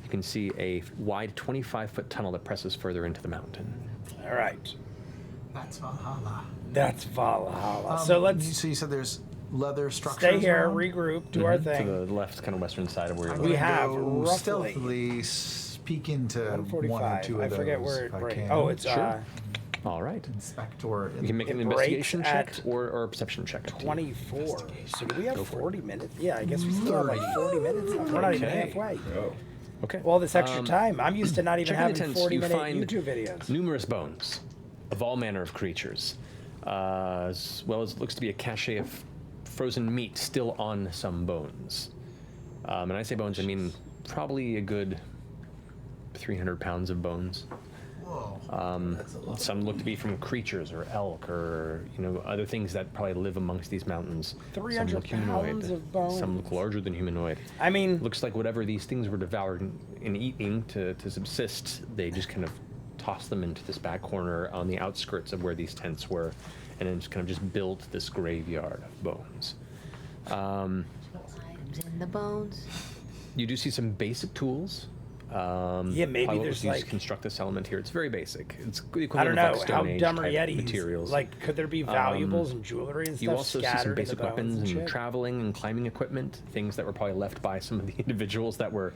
you can see a wide 25-foot tunnel that presses further into the mountain. All right. That's Valhalla. That's Valhalla. So let's So you said there's leather structures. stay here, around? regroup, do our To thing. the left, kind of western side of where I'm you're We gonna have go roughly stealthily peek into one or 145. two of I forget those where if it I breaks. can. Oh, it's Sure. All right. inspect or You can make an It investigation breaks check at or a perception check. up to you. 24. So do we have 40 minutes? Yeah, I guess we still have like 40 minutes left. We're not even Okay. halfway. Oh. Okay. All this extra time. I'm used to not even Checking the having tents, you 40-minute find YouTube videos. numerous bones of all manner of creatures, as well as looks to be a cache of frozen meat still on some bones. And I say bones, I mean probably a good 300 pounds of bones. Whoa. Some look to be from creatures or elk or other things that probably live amongst these mountains. 300 some look humanoid. pounds of bones. Some look larger than humanoid. I mean, Looks like whatever these things were devoured and eating to subsist, they just kind of tossed them into this back corner on the outskirts of where these tents were, and then just kind of just built this graveyard of bones. Limes in the bones. You do see some basic tools. Yeah, maybe probably what there's was used to like- construct this element here. It's very basic. It's the I equivalent don't of know. like How Stone Age dumb are type Yetis? materials. Like, could there be valuables and jewelry and stuff You also see scattered some in the basic bones weapons and shit? traveling and climbing equipment, things that were probably left by some of the individuals that were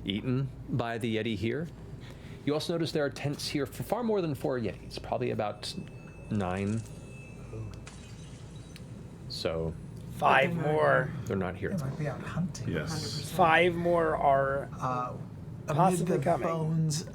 eaten by the Yeti here. You also notice there are tents here for far more than 4 Yetis, probably about 9. So 5 more. They're not here. They might be out hunting. Yes. 5 more are Amid possibly the coming. bones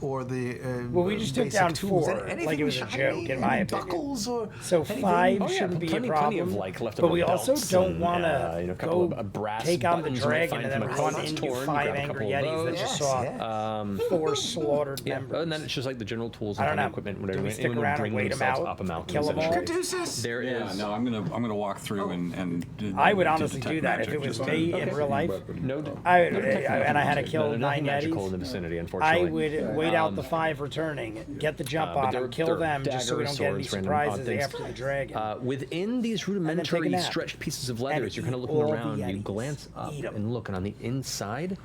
or the Well, we just took basic down tools. 4, Anything like it was a shiny, joke, in my any opinion. buckles or So anything? 5 Oh, yeah, shouldn't be a plenty problem. of like leftover but we also belts don't and, want to you know, a couple go of brass take on the buttons you might dragon find and then from a run closet's into torn, 5 grab a angry couple of yetis that those. just saw 4 slaughtered Yeah, members. and then it's just like the general tools I and don't kind of know. equipment, Do whatever. we stick anyone would around and bring wait 'em themselves out? up a mountain. Kill 'em all? essentially. Caduceus. There Yeah, is. no, I'm gonna walk through and I would honestly detect do that if magic it was just me to- in real life. No, And I had to kill 9 nothing magical in the yetis. vicinity, I unfortunately. would wait out the 5 returning, get the jump but on there- them, kill there are them, just so we daggers, don't get any swords, random odd surprises things. after the dragon. Within these take a rudimentary nap. stretched pieces of leather, And as you're kind of eat looking all the around, you Yetis. glance up Eat 'em. and look, and on the inside,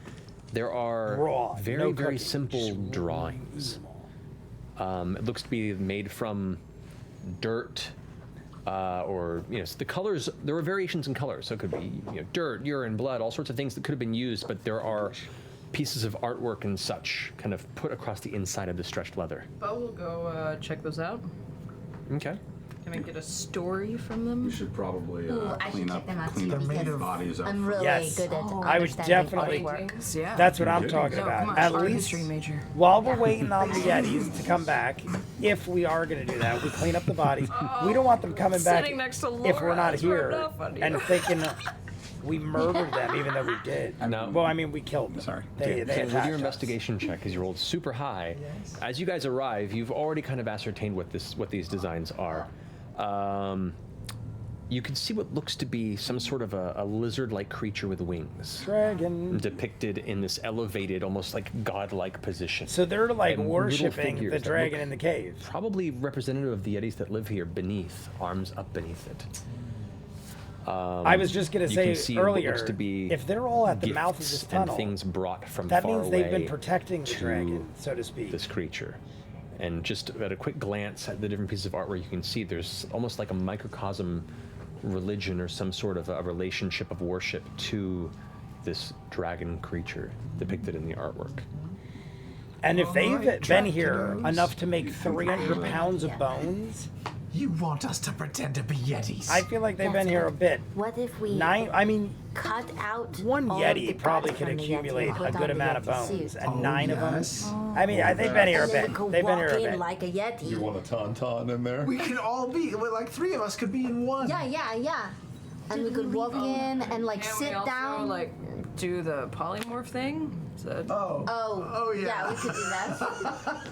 there are Raw, very, no very cooking. simple Just drawings. It looks to be made from dirt, or the colors. There are variations in colors, so it could be dirt, urine, blood, all sorts of things that could have been used. But there are pieces of artwork and such kind of put across the inside of the stretched leather. But we'll go check those out. Okay. Can I get a story from them? We should probably Ooh, I should clean check up them out clean too up made these of- bodies up. I'm really Yes. good at I would understanding definitely- artwork. Yeah. That's what I'm Yeah. talking No, about. come on, At art least history major. while we're waiting on the Yetis to come back, if we are going to do that, we clean up the bodies. We don't want them coming back Sitting next to if we're Laura, not it's rubbed here off on you. and thinking we murdered them, even though we did. No. Well, I mean, we killed them. Sorry. They So with attacked your us. investigation check, because you rolled super high, as you guys arrive, you've already kind of ascertained what these designs are. You can see what looks to be some sort of a lizard-like creature with wings, Dragon. depicted in this elevated, almost like godlike position. So they're like And little worshipping figures the that dragon look in the cave. Probably representative of the Yetis that live here beneath, arms up beneath it. I was just going to You can say see what earlier, looks to be if they're all at the mouth of gifts this and tunnel, things brought from that far means they've been away protecting the to dragon, so to speak. this creature. And just at a quick glance at the different pieces of artwork, you can see there's almost like a microcosm religion or some sort of a relationship of worship to this dragon creature depicted in the artwork. And if they've Alright, been here Dracula's. enough to make 300 pounds of Yeah. bones, You want us to pretend to be Yetis? I feel like they've That's been here a good. bit. What if we I mean, cut out one all of Yeti the probably guts could from the Yeti accumulate and put a on good the amount of Yeti bones, suit? and 9 of them. yes. I mean, they've been here a And then bit. we could They've been walk here a in bit. like a Yeti. You want a tauntaun in there? We can all be, well, like 3 of us could be in one. Yeah. And we could walk in and like Can sit we also, down. like, do the polymorph thing? Is that- Oh, yeah. Yeah, we could do that.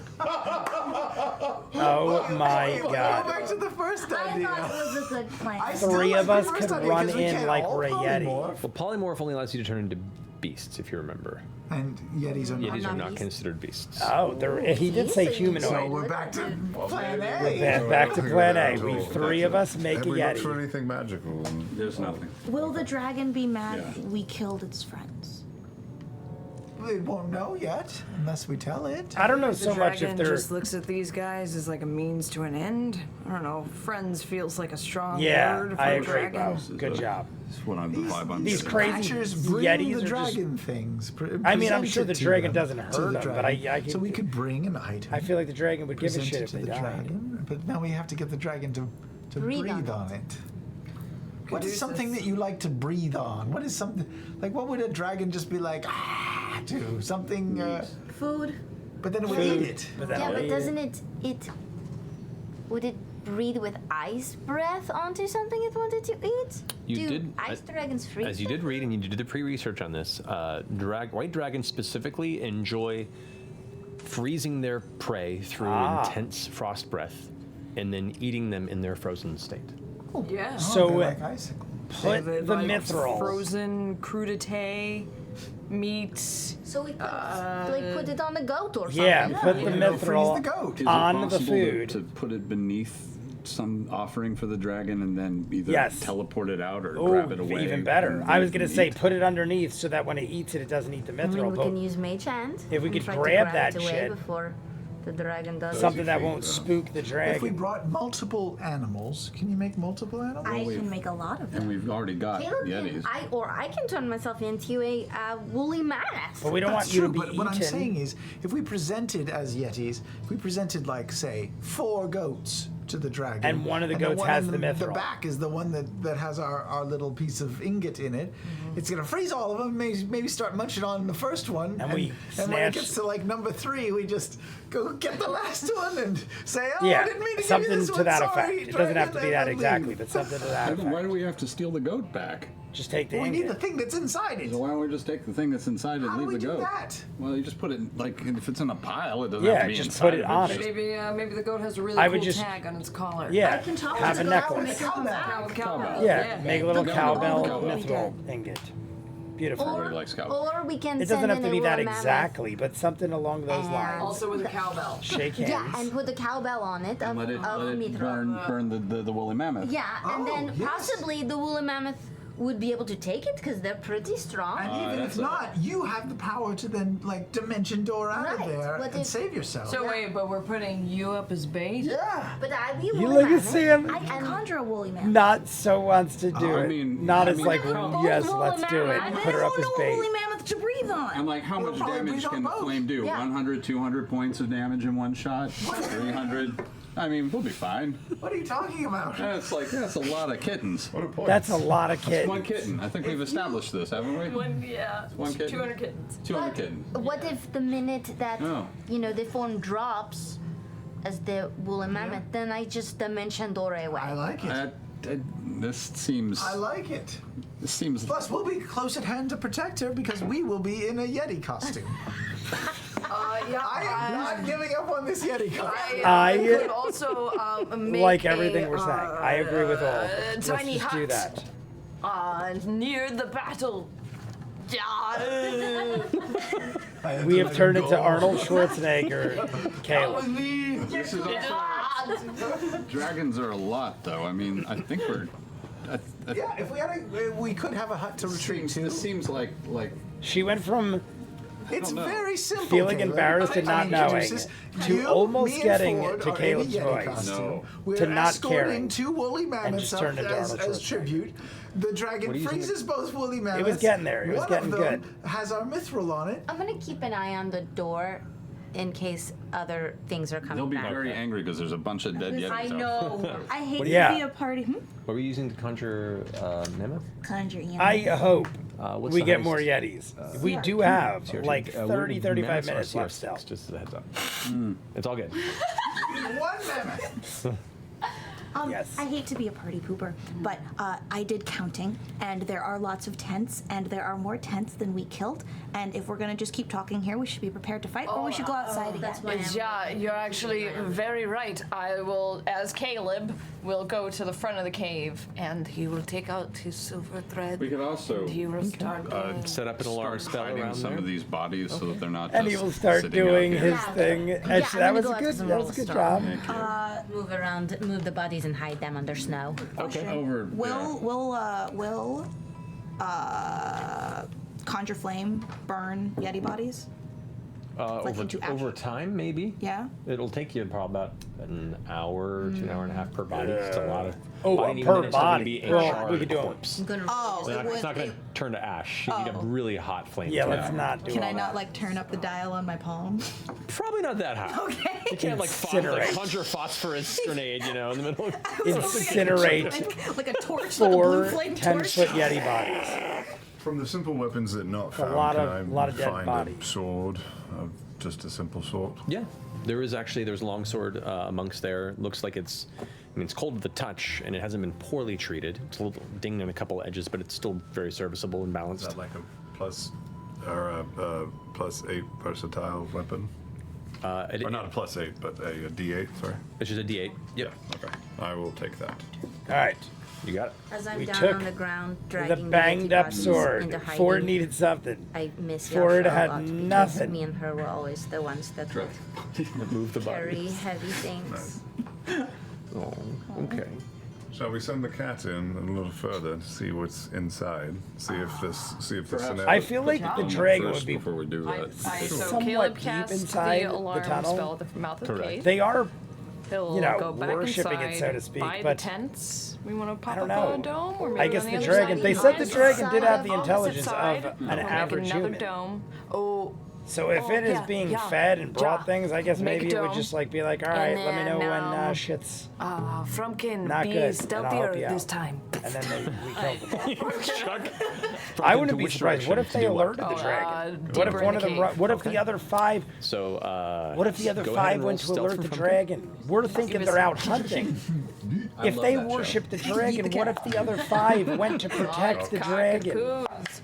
Oh my Hey, Go god. back to the first I idea. thought it was a good plan. I still 3 like of the us first could idea, run 'cause we in can't like all we're a Yeti. polymorph. Well, polymorph only allows you to turn into beasts, if you remember. And Yetis are Yetis not. are not beasts. considered beasts. Oh, he did say He's a humanoid. So we're back to plan We're A. back to plan A. We 3 of us make Have a we looked for Yeti. anything magical? There's nothing. Will the dragon be mad Yeah. we killed its friends? They won't know yet, unless we tell it. I don't know The so much if dragon they're. just looks at these guys as like a means to an end. I don't know. Friends feels like a strong Yeah, word for I a agree, dragon. bro. Good job. That's what I'm the vibe I'm These getting. crazy Catchers bring Yetis the are just. dragon things. I mean, I'm present sure it the to dragon them, doesn't to hurt the them, but I dragon. can. So we could bring an item. I feel like the dragon would give a present shit it if to they the died. dragon, but now we have to get the dragon to Breathe breathe on on it. What is Caduceus. something that you like to breathe on? What is something like? What would a dragon just be like? To something, Food. but then it would Food. eat it. But then Yeah, I'll but eat doesn't it would it breathe with ice breath onto something it wanted to eat? You Do did- ice dragons freeze? As you did read and you did the pre-research on this, white dragons specifically enjoy freezing their prey through intense frost breath and then eating them in their frozen state. Yeah. So, they're like icicle. Put They the like mithril. Frozen crudité, meat. So we could like put it on a goat or something. Yeah, put the Freeze the mithril goat. Is it on the possible food. to put it beneath some offering for the dragon and then either Yes. teleport it out or Oh, grab it away? even better. and I was then gonna say eat? put it underneath so that when it eats it, it doesn't eat the I mean, mithril. we But can use mage hand. If we and could try to grab grab that it away shit. before the dragon does. something that won't spook the If we dragon. brought multiple animals, can you make multiple animals? I can make a lot of And them. we've already got Caleb Yetis. I can turn myself into a woolly mammoth. But we don't That's want you true, to be but what I'm saying eaten. is, if we presented as Yetis, if we presented like, say, 4 goats to the dragon. And one of the And goats one has in the mithril. The back is the one that has our little piece of ingot in it. It's gonna freeze all of them. Maybe start munching on the first one. And we and when it snatch- gets to like number 3, we just go get the last one and say, "Oh, Yeah, I didn't mean to something give you this to one. that Sorry, effect. It doesn't have to be dragon," that and then exactly, leave. but something to that Why effect. do we have to steal the goat back? Just take the We need the ingot. thing that's inside it. So why don't we just take the thing that's inside and How do leave we the do goat? that? Well, you just put it like if it's in a pile, it doesn't Yeah, have to be just inside put it of on Just- it. Maybe the goat has a really I cool would just- tag on its collar. Yeah, can talk have to a the necklace. Cowbell. Yeah, make a little Yeah. cowbell Cowbell. mithril ingot. Beautiful. Everybody likes cowbell. Or we can It doesn't send have to in be a that woolly mammoth. exactly, but something along those And- lines. Also with a cowbell. Shake hands. Yeah, and put the cowbell on it of, Let it of mithril. burn the woolly mammoth. Yeah, and Oh, then yes. possibly the woolly mammoth would be able to take it because they're pretty strong. And even if that's a- not, you have the power to then like dimension door out of Right, there but and if- save yourself. So wait, but we're putting you up as bait? yeah. But I be a You woolly look at mammoth. Sam. I can conjure a woolly man. Not so wants to do I it. mean- Not I as mean, like, how- yes, Woolly let's do it. mammoth. Put her up as I don't know a bait. woolly mammoth to breathe on. I'm like, how We'll much probably damage breed on can the both. flame do? Yeah. 100, 200 points of damage in one shot? 300? I mean, we'll be fine. What are you talking about? That's a lot of kittens. What a point. That's a lot of kids. One kitten. I think we've established this, haven't we? One kitten. 200 kittens. 200 But kittens. what if the minute that Oh. the form drops as the woolly mammoth, then I just dimension Tal'dorei away? I like it. This seems. I like it. This seems. Plus, we'll be close at hand to protect her because we will be in a Yeti costume. Yeah. I am not giving up on this Yeti costume. I could also make like everything we're saying. I agree with all. Let's tiny just do hut. that. Near the battle. Yeah. We have turned into Arnold Schwarzenegger, Caleb. This is also, dragons are a lot, though. I mean, I think we're. Yeah, if we had we could have a hut to retreat to. This seems like She went from It's don't know. very simple. Feeling Caleb. embarrassed and not I knowing introduce this. to You, almost me, and getting Ford to are in a Caleb's Yeti voice. costume. No. We're To not escorting caring. 2 woolly mammoths just up turned into as Arnold Schwarzenegger. tribute. The dragon What are you using freezes both woolly mammoths. was getting there. It was One getting of them good. has our mithril on it. I'm gonna keep an eye on the door in case other things are coming They'll be back. very angry because there's a bunch of dead Yetis I out. know. I hate What- to yeah. be a party. What were you using to conjure mammoth? Conjure you. I hope What's we the get highest? more Yetis. We do have CR2. like We're 30, 35 mammoths are minutes left CR6, still. Just as a heads up. It's all good. 1 mammoth. Yes. I hate to be a party pooper, but I did counting, and there are lots of tents, and there are more tents than we killed. And if we're gonna just keep talking here, we should be prepared to fight, or we should go outside again. That's why I'm Yeah, you're actually very right. I will, as Caleb, will go to the front of the cave, and he will take out his silver thread. We could also And he will start going. Set up an alarm start spell hiding around some there. of these bodies so that they're not And just he will start sitting out doing here. his Yeah. thing. Yeah, Actually, I'm that was gonna a go good. after That was a good job. move around, move the bodies and hide them under snow. Okay. Over. Will conjure flame burn Yeti bodies? Like into ash? Over time, maybe. Yeah. It'll take you probably about an hour to an hour and a half per body. It's a lot of. Oh, body needs per to body. Be a Well, charred we could do 'em. corpse. I'm gonna Oh, It's not going to turn to ash. You need a really hot flame. Yeah, to let's it. not do Can all I not that. like turn up the dial on my palm? Probably not that hot. Okay. You can't like Incinerate. conjure phosphorus grenade, in the middle of. Incinerate Like a torch, like a blue 4 flame 10-foot torch. Yeti bodies. From the simple weapons that not found, lot can of- I lot of dead find bodies. a sword, just a simple sword? Yeah, there's a longsword amongst there. Looks like it's cold to the touch, and it hasn't been poorly treated. It's a little dinged on a couple edges, but it's still very serviceable and Is balanced. that like a plus or a +8 versatile weapon? Or not a +8, but a D8. Sorry. It's just a D8. Yep. Okay. I will take that. All right. You got it. As I'm We down took on the ground, The dragging banged Yeti up bodies sword. into hiding. Ford needed something. I miss Ford Yasha a had lot because nothing. Me and her were always the ones that would Move the carry body. heavy things. Oh, okay. Shall we send the cat in a little further to see what's inside? See if this Perhaps. scenario. I feel like the dragon would First, be. before we do that. So somewhat Caleb deep casts inside the the alarm tunnel. spell at the mouth of the Correct. cave. They are He'll you know, go back worshipping it, inside, so to speak, by but the tents. We want to pop I don't up a know. dome, or maybe I guess on the other dragon. side They of said the the dragon did have the opposite intelligence side. of an We'll make average another human. dome. Oh, So if it is being fed and brought Ja. things, I guess Make maybe a it would dome. just like be like, all right, let me know when shit's Frumpkin, not be good, and I'll stealthier help you this out. time. And then we kill them. Chuck. I wouldn't be which surprised. What if direction they to do what? alerted the dragon? What deeper if in one the of them? cave. What if the other 5? So, What if the other go ahead 5 and went to roll stealth alert for the Frumpkin. dragon? We're thinking they're out hunting. If love they that show. worship the dragon, what if the other 5 went to protect the dragon? Cockatoos.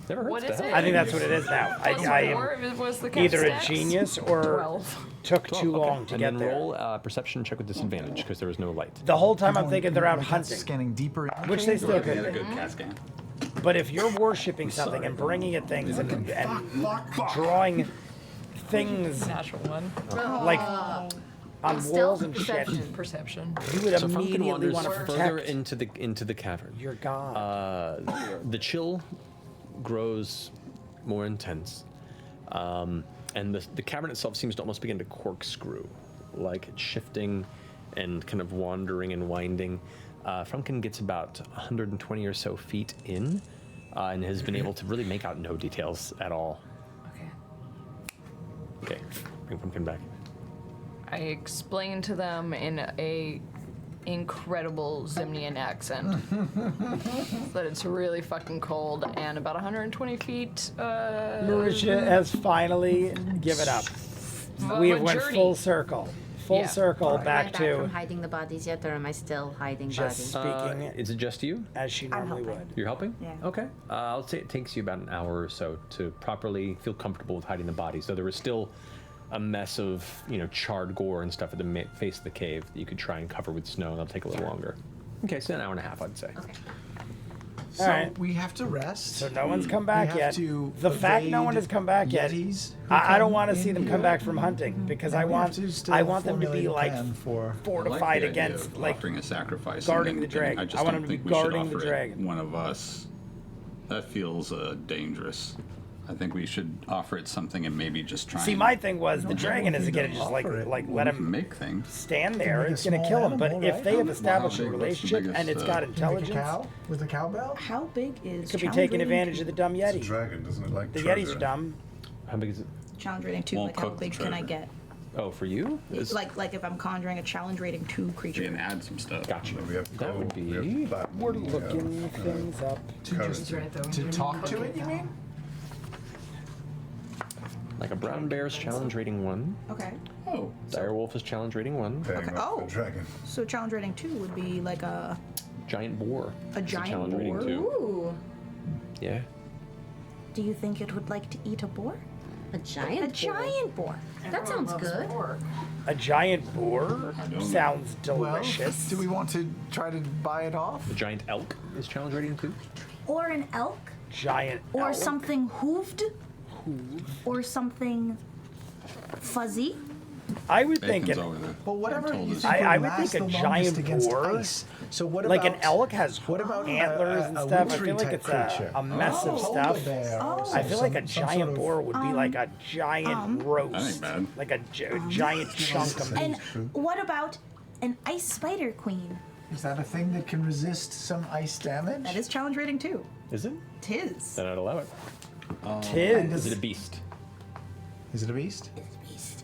Never heard What of is that. it? I think that's what it is now. I am Plus 4 was the either a stats? genius or 12. took too long to and get then there. roll a perception check with disadvantage because there was no light. The whole time I'm thinking they're out That's hunting, Scanning deeper in. which they still We had a could. good cat scan. But if you're worshiping something and bringing it things and drawing things Natural one. like on walls and shit, Perception. you would So Frumpkin immediately wanders want to further protect into the cavern. your god. The chill grows more intense, and the cavern itself seems to almost begin to corkscrew, like it's shifting and kind of wandering and winding. Frumpkin gets about 120 or so feet in, and has been able to really make out no details at all. Okay. Okay, bring Frumpkin back. I explained to them in a incredible Zimnian accent that it's really fucking cold and about 120 feet. Marisha has finally given up. We have went journey. full circle. Full Yeah. circle Am I back back from to hiding the bodies yet, or am I still hiding just bodies? speaking Is it just you? as she normally helping. would. You're helping? Yeah. Okay. I'll say it takes you about an hour or so to properly feel comfortable with hiding the body. So there was still a mess of, charred gore and stuff at the face of the cave that you could try and cover with snow, and that'll take a little longer. Okay, so an hour and a half, I'd say. Okay. So Alright. we have to rest. So no one's come back have yet. to The fact no evade one has come back yet. Yetis who I don't come want to see in them here. come back from hunting because I We have want to still them to be formulate a like plan for. fortified I like the idea against of like offering a sacrifice. guarding and the then- dragon. I I just want don't him to be think we should guarding the offer it dragon. one of us. That feels dangerous. I think we should offer it something and maybe just try. See, and my thing was the don't know dragon if isn't we gonna can just like offer it. let we can him make things. stand there. make a It's gonna small kill him. But animal, if right? they have Well, established how a big? What's the relationship and biggest, it's got Make a intelligence, cow with a cowbell? How big is could be challenge taking rating advantage two? of the dumb It's a yeti. dragon, doesn't it? Like The treasure? yetis are dumb. How big is it? Challenge rating 2, Won't like how cook the big can I treasure. get? Oh, for you? It's- Like if I'm conjuring a challenge rating 2 We creature. can add some stuff. Gotcha. We have to That go- would we have to be flatten We're the, looking things up. currency. To talk to it, you mean? like a brown bear's challenge rating 1. Okay. Oh, Direwolf is challenge rating 1. Paying Okay. off Oh. the dragon. So challenge rating 2 would be like a Giant boar. A is giant challenge rating boar? 2. Ooh, Yeah. Do you think it would like to eat a boar? a giant. A giant boar. That sounds good. A giant boar sounds delicious. Well, do we want to try to buy it off? The giant elk is challenge rating 2. Or an elk? Giant Or elk? something hooved? Or something fuzzy? I would think bacon's it. over there. Well, whatever Told you us. think I would would think last a the longest giant against boar, ice. So what Like about an elk has what about antlers and stuff. I feel like wintry it's type creature? a mess of polar stuff. bear or I feel like a some giant sort of- boar would be like a giant roast. That ain't bad. Like a giant chunk of And meat. what about an ice spider queen? Is that a thing that can resist some ice damage? That is challenge rating 2. Is it? Tis. Then I'd allow it. Tis. Is it a beast? Is it a beast?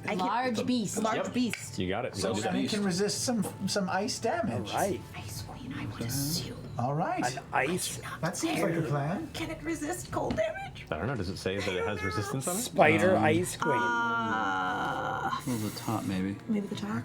I can- Large beast. Large Yep. beast. You got it. So You got and it. it can resist some ice damage. Right. Ice queen, I would assume. All right. An ice That seems like a plan. Can it resist cold damage? I don't know. Does it say that it has resistance on it? spider ice queen. Over the top, maybe. Maybe the top.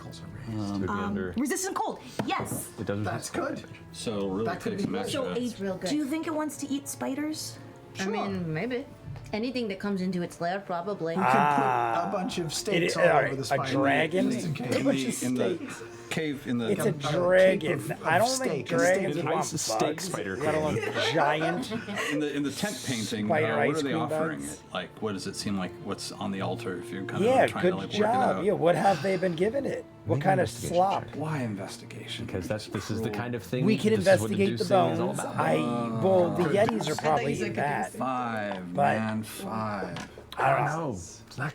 It would be under. Resistant cold. Yes. It doesn't. That's good. So really That could take be some good. extra. So age real good. Do you think it wants to eat spiders? I mean, maybe. Anything that comes into its lair, probably. We can put a bunch of stakes all over the a spider. dragon. Just in case. A bunch of in the steaks. cave in the. It's a cape dragon. of I don't think steak. dragons It's want ice steak bugs, spider let alone giant. in the tent painting. Spider what ice are they cream offering? bugs? It? Like, what does it seem like? What's on the altar? If you're kind Yeah, of trying good to like work it job. out. Yeah, what have they been giving it? What Make kind an of investigation slop? check. Why investigation? Because this is the kind of thing. We can this is what investigate the Deucing is all bones. about. Well, the Yetis are probably eating that. 5, But- man, 5. I don't know. It's not.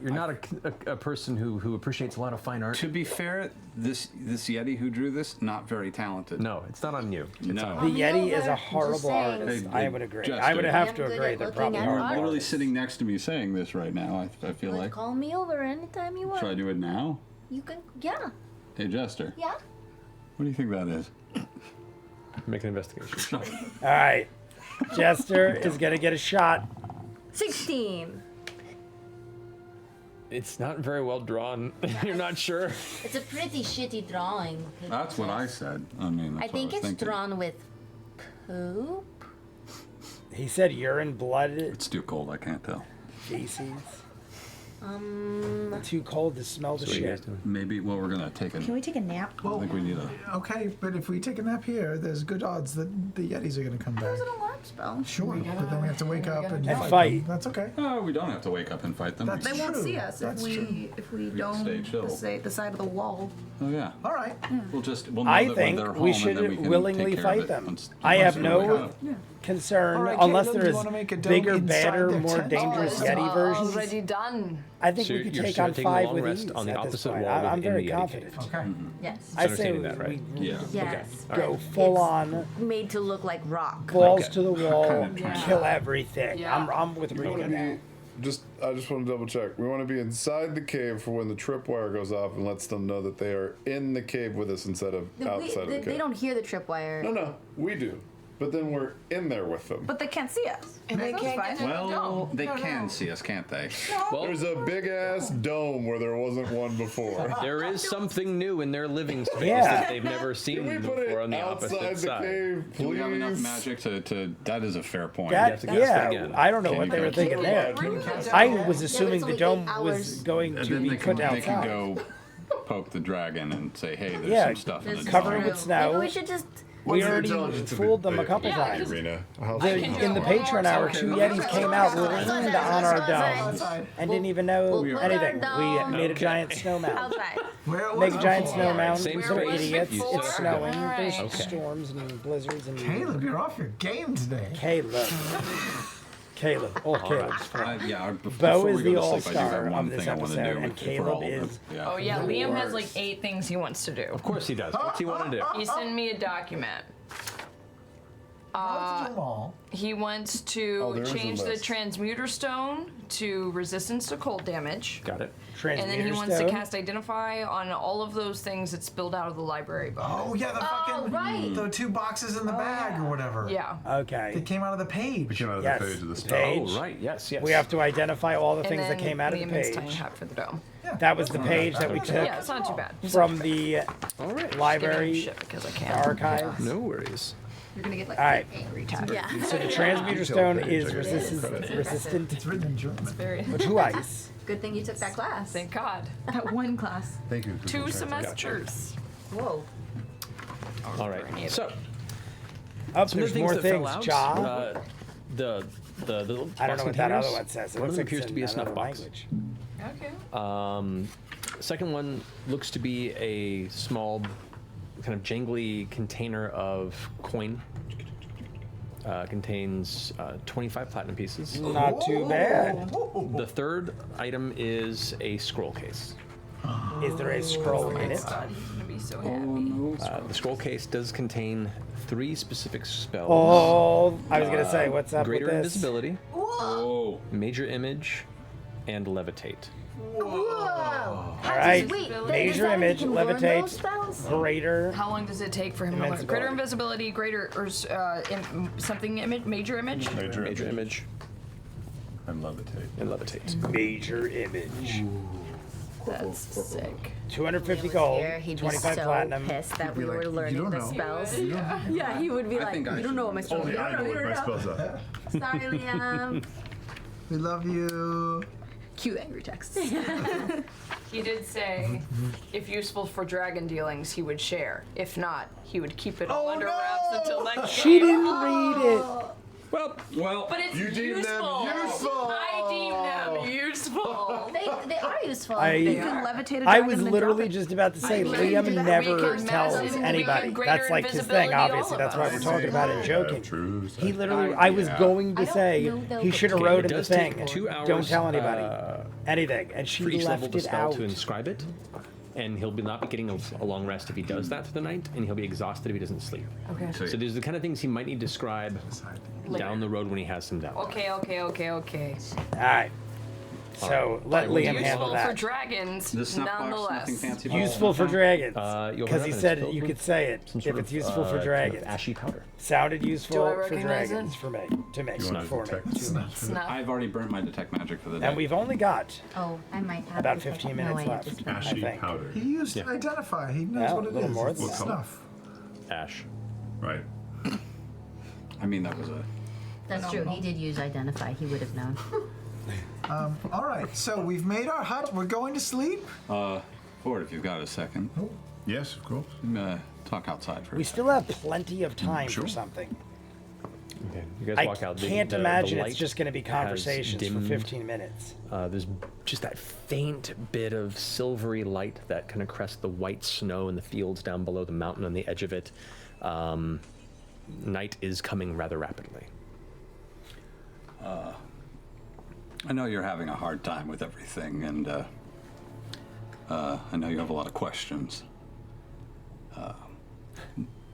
You're not a person who appreciates a lot of fine art. To be fair, this Yeti who drew this, not very talented. No, it's not on you. It's No. on The Yeti is a horrible artist. Hey, I would agree. Jester. I would have I'm to good agree. at They're looking probably at horrible. art. Literally artists. sitting next to me saying this right now. I feel Like, like. call me over anytime you want. Should I do it now? You can, yeah. Hey, Jester. Yeah. What do you think that is? Make an investigation. All right. Jester is going to get a shot. 16. It's not very well drawn. You're not sure. It's a pretty shitty drawing. That's what I said. I mean, that's I think what I was it's thinking. drawn with poop. He said urine, blood, It's too cold. I can't tell. feces. Too cold to smell the So what are you guys shit. doing? Maybe. Well, we're gonna take a. Can we take a nap? I think we need a. Okay, but if we take a nap here, there's good odds that the Yetis are going to come back. There's an alarm spell. Sure, but then we have to wake up and And fight. fight. them. That's okay. Oh, we don't have to wake up and fight them. That's They won't true. see us That's if true. we can don't stay chill. the side of the wall. Oh yeah. All right. We'll know I that when think they're we home, and then we should can willingly take care of fight it them. once- I once have we no wake up. concern, All right, unless Caleb, there do you is wanna make a dome bigger, inside badder, their more tent? dangerous Oh, it's Yeti versions. already done. I think So we could you're take on taking a 5 long with rest ease on the at this opposite point. wall I'm within very the Yeti confident. cave. Okay. Yes. I say understanding that, right? we Yeah. Yes. go full on, Made to look like rock. balls Okay. to the wall, Yeah. kill everything. Yeah. I'm with We want Rika to now. be I just want to double check. We want to be inside the cave for when the tripwire goes off and lets them know that they are in the cave with us instead of outside of the cave. They don't hear the tripwire. No, we do. But then we're in there with them. But they can't see us. And they That's can't fine. get in the Well, dome. they can see us, can't they? Well, There's a big ass dome where there wasn't one before. there is something new in their living space Yeah. that they've never seen Can we put before it on the outside opposite the side. cave, please? Do we have enough magic to? That is a fair point. That, have to cast it yeah, again. I don't know Can what you they were cast thinking it? there. Yeah, I was assuming it's the only dome 8 was hours. going And to then be they put can outside. go poke the dragon and say, hey, there's Yeah, some stuff in the cover dome. it with snow. Maybe we should just. We What's the already intelligence of fooled the- them a couple Yeah, times. Rena, how The- can do in the it one more Patreon hour, time. 2 Yetis came out, leaned on our dome, Outside. and didn't even know We'll put our anything. dome We made a giant snow mound. Outside. Where it Make a was giant before. snow mound. Same They're space. idiots. You It's said snowing. it. There's Alright. storms and blizzards and. Caleb, you're off your game today. Caleb. Oh, Caleb's fine. Yeah, Bo before is we go the to sleep, I do all-star have one of this thing I want to episode, do and for Caleb all of is them. Yeah. Oh yeah, Liam has like 8 things he wants to do. Of course he does. What's he want to do? He sent me a document. I'll do them all. He wants Oh, to there is a change the list. transmuter stone to resistance to cold damage. Got it. And then he Transmuter wants to stone. cast Identify on all of those things that spilled out of the library book. Oh yeah, the fucking right. the 2 boxes in the bag or whatever. Yeah. They Okay. came out of the page. came out of Yes. the page of the the stuff. page. Oh, right. Yes, yes. We have to identify all the And things that then came out of the Liam has tiny page. hat for the dome. That was the page that we took Yeah, it's not too bad. from the All right. library Shit, because I can. archive. No worries. You're gonna get like All right. angry tab. Yeah. So the transmuter stone is It's resistant written in German. Very. to ice. Good thing you took that class. Thank God. That one class. Thank you. 2 semesters. Whoa. All right. So, Oh, some there's of the more things that fell things, out. Ja. The little I don't know box what that other containers, one says. It One of looks them like appears it's to be a in snuff another box. language. Okay. Second one looks to be a small, kind of jangly container of coin. Contains 25 platinum pieces. Not too bad. The third item is a scroll case. Is there a scroll in it? He's gonna be so happy. The scroll case does contain 3 specific spells. Oh, I was gonna say, what's up Greater with this? invisibility, Oh. major image, and levitate. Whoa. All right, Wait, major does that mean image, he can learn levitate, those spells? greater. How long does it take for him to learn? Invincibility. Greater invisibility, greater or something image, major image? Major image And levitate. and levitate. Major image. That's sick. 250 gold, Here, he'd be 25 so platinum. pissed that we were "You learning don't the know." spells. Yeah, he would be I like, think I you don't know what my spells Only I know are. what my spells are. Sorry, Liam. We love you. Cute angry text. He did say, if useful for dragon dealings, he would share. If not, he would keep it all under wraps until next She game. didn't read it. Well. But it's You deem them useful. useful. I deem them useful. They They are useful. You can levitate a I dragon was and literally drop it. just about to say, Like, Liam we can never massive- tells we can anybody. greater That's like his invisibility, thing, all obviously. of That's why us. we're talking about it and joking. He literally, I was going to I don't say, know, though, he but- should have Okay, wrote it in the does take thing, 2 hours, don't tell anybody. Anything. And she for each level left of the it spell out. to inscribe it, and he'll not be getting a long rest if he does that for the night, and he'll be exhausted if he doesn't sleep. Okay. So there's the kind of things he might need to scribe down the road when he has some down. Okay. All right. So let Liam handle Useful for that. dragons, The snuff box, nonetheless. nothing fancy. Useful for dragons. You'll Because have he it, and said it's filled you with could say it some if sort it's of, useful for kind of dragons. ashy powder. Sounded useful Do I for recognize dragons it? for me. To me. You want For to me. detect Snuff. I've already burnt my detect magic for the day. And we've only got Oh, I might have about to 15 no, minutes I have left. to- I ashy think. powder. He used identify. He knows Yeah, what a it little is. more It's than that. snuff. Ash. Right. I mean, that was a. That's true. He did use identify. He would have known. All right, so we've made our hut. We're going to sleep. Ford, if you've got a second, Yes, of course. talk outside for a We second. still have plenty of time Sure. for something. Okay. You guys I walk out. can't imagine it's just going to be has conversations for dimmed. 15 minutes. There's just that faint bit of silvery light that kind of crests the white snow in the fields down below the mountain on the edge of it. Night is coming rather rapidly. I know you're having a hard time with everything, and I know you have a lot of questions.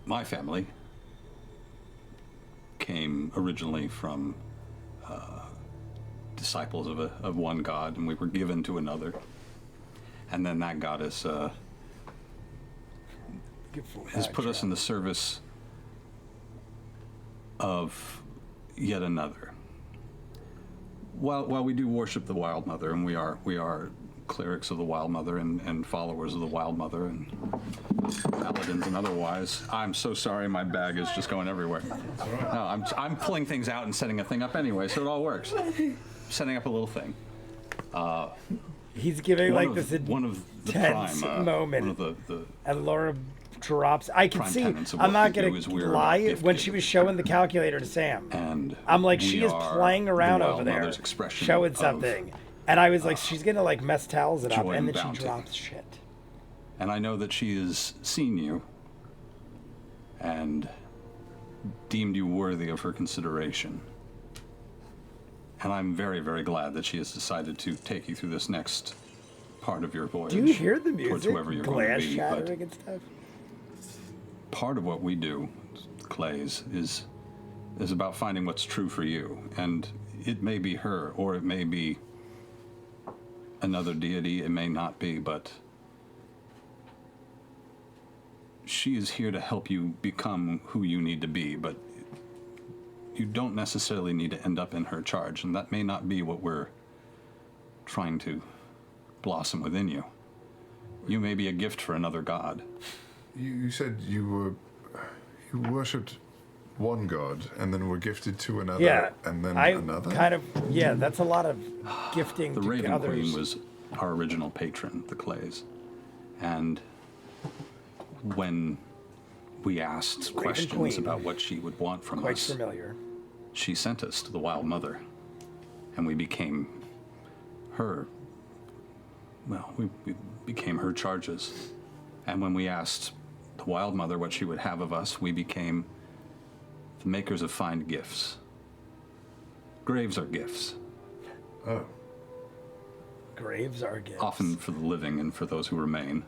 My family came originally from disciples of one god, and we were given to another. And then that goddess has put us in the service of yet another. While we do worship the Wild Mother, and we are clerics of the Wild Mother and followers of the Wild Mother and paladins and otherwise. I'm so sorry, my bag is just going everywhere. No, I'm pulling things out and setting a thing up anyway, so it all works. Setting up a little thing. He's giving like this one of the intense prime moment, one of the and Laura drops. I can prime see. tenets of I'm what not we do gonna is we're about lie. gift When she giving. was showing the calculator to Sam, and I'm like, we she is are playing around the over Wild there, Mother's expression showing of something, and I was like, she's gonna like mess towels it up, joy and and then bounty. she drops shit. And I know that she has seen you and deemed you worthy of her consideration. And I'm very, very glad that she has decided to take you through this next part of your voyage. Do you hear the Towards music? whoever you're going Glass to be. But shattering and stuff. part of what we do, Clays, is about finding what's true for you. And it may be her, or it may be another deity, it may not be, but she is here to help you become who you need to be, but you don't necessarily need to end up in her charge, and that may not be what we're trying to blossom within you. You may be a gift for another god. You said you worshipped one god and then were gifted to another, Yeah, and then I another. kind of that's a lot of gifting The to Raven others. Queen was our original patron, the Clays. And when we asked Raven questions Queen. about what she would want from Quite us, familiar. she sent us to the Wild Mother. And we became her, we became her charges. And when we asked the Wild Mother what she would have of us, we became the makers of fine gifts. Graves are gifts. Oh. Graves are gifts. Often for the living and for those who remain,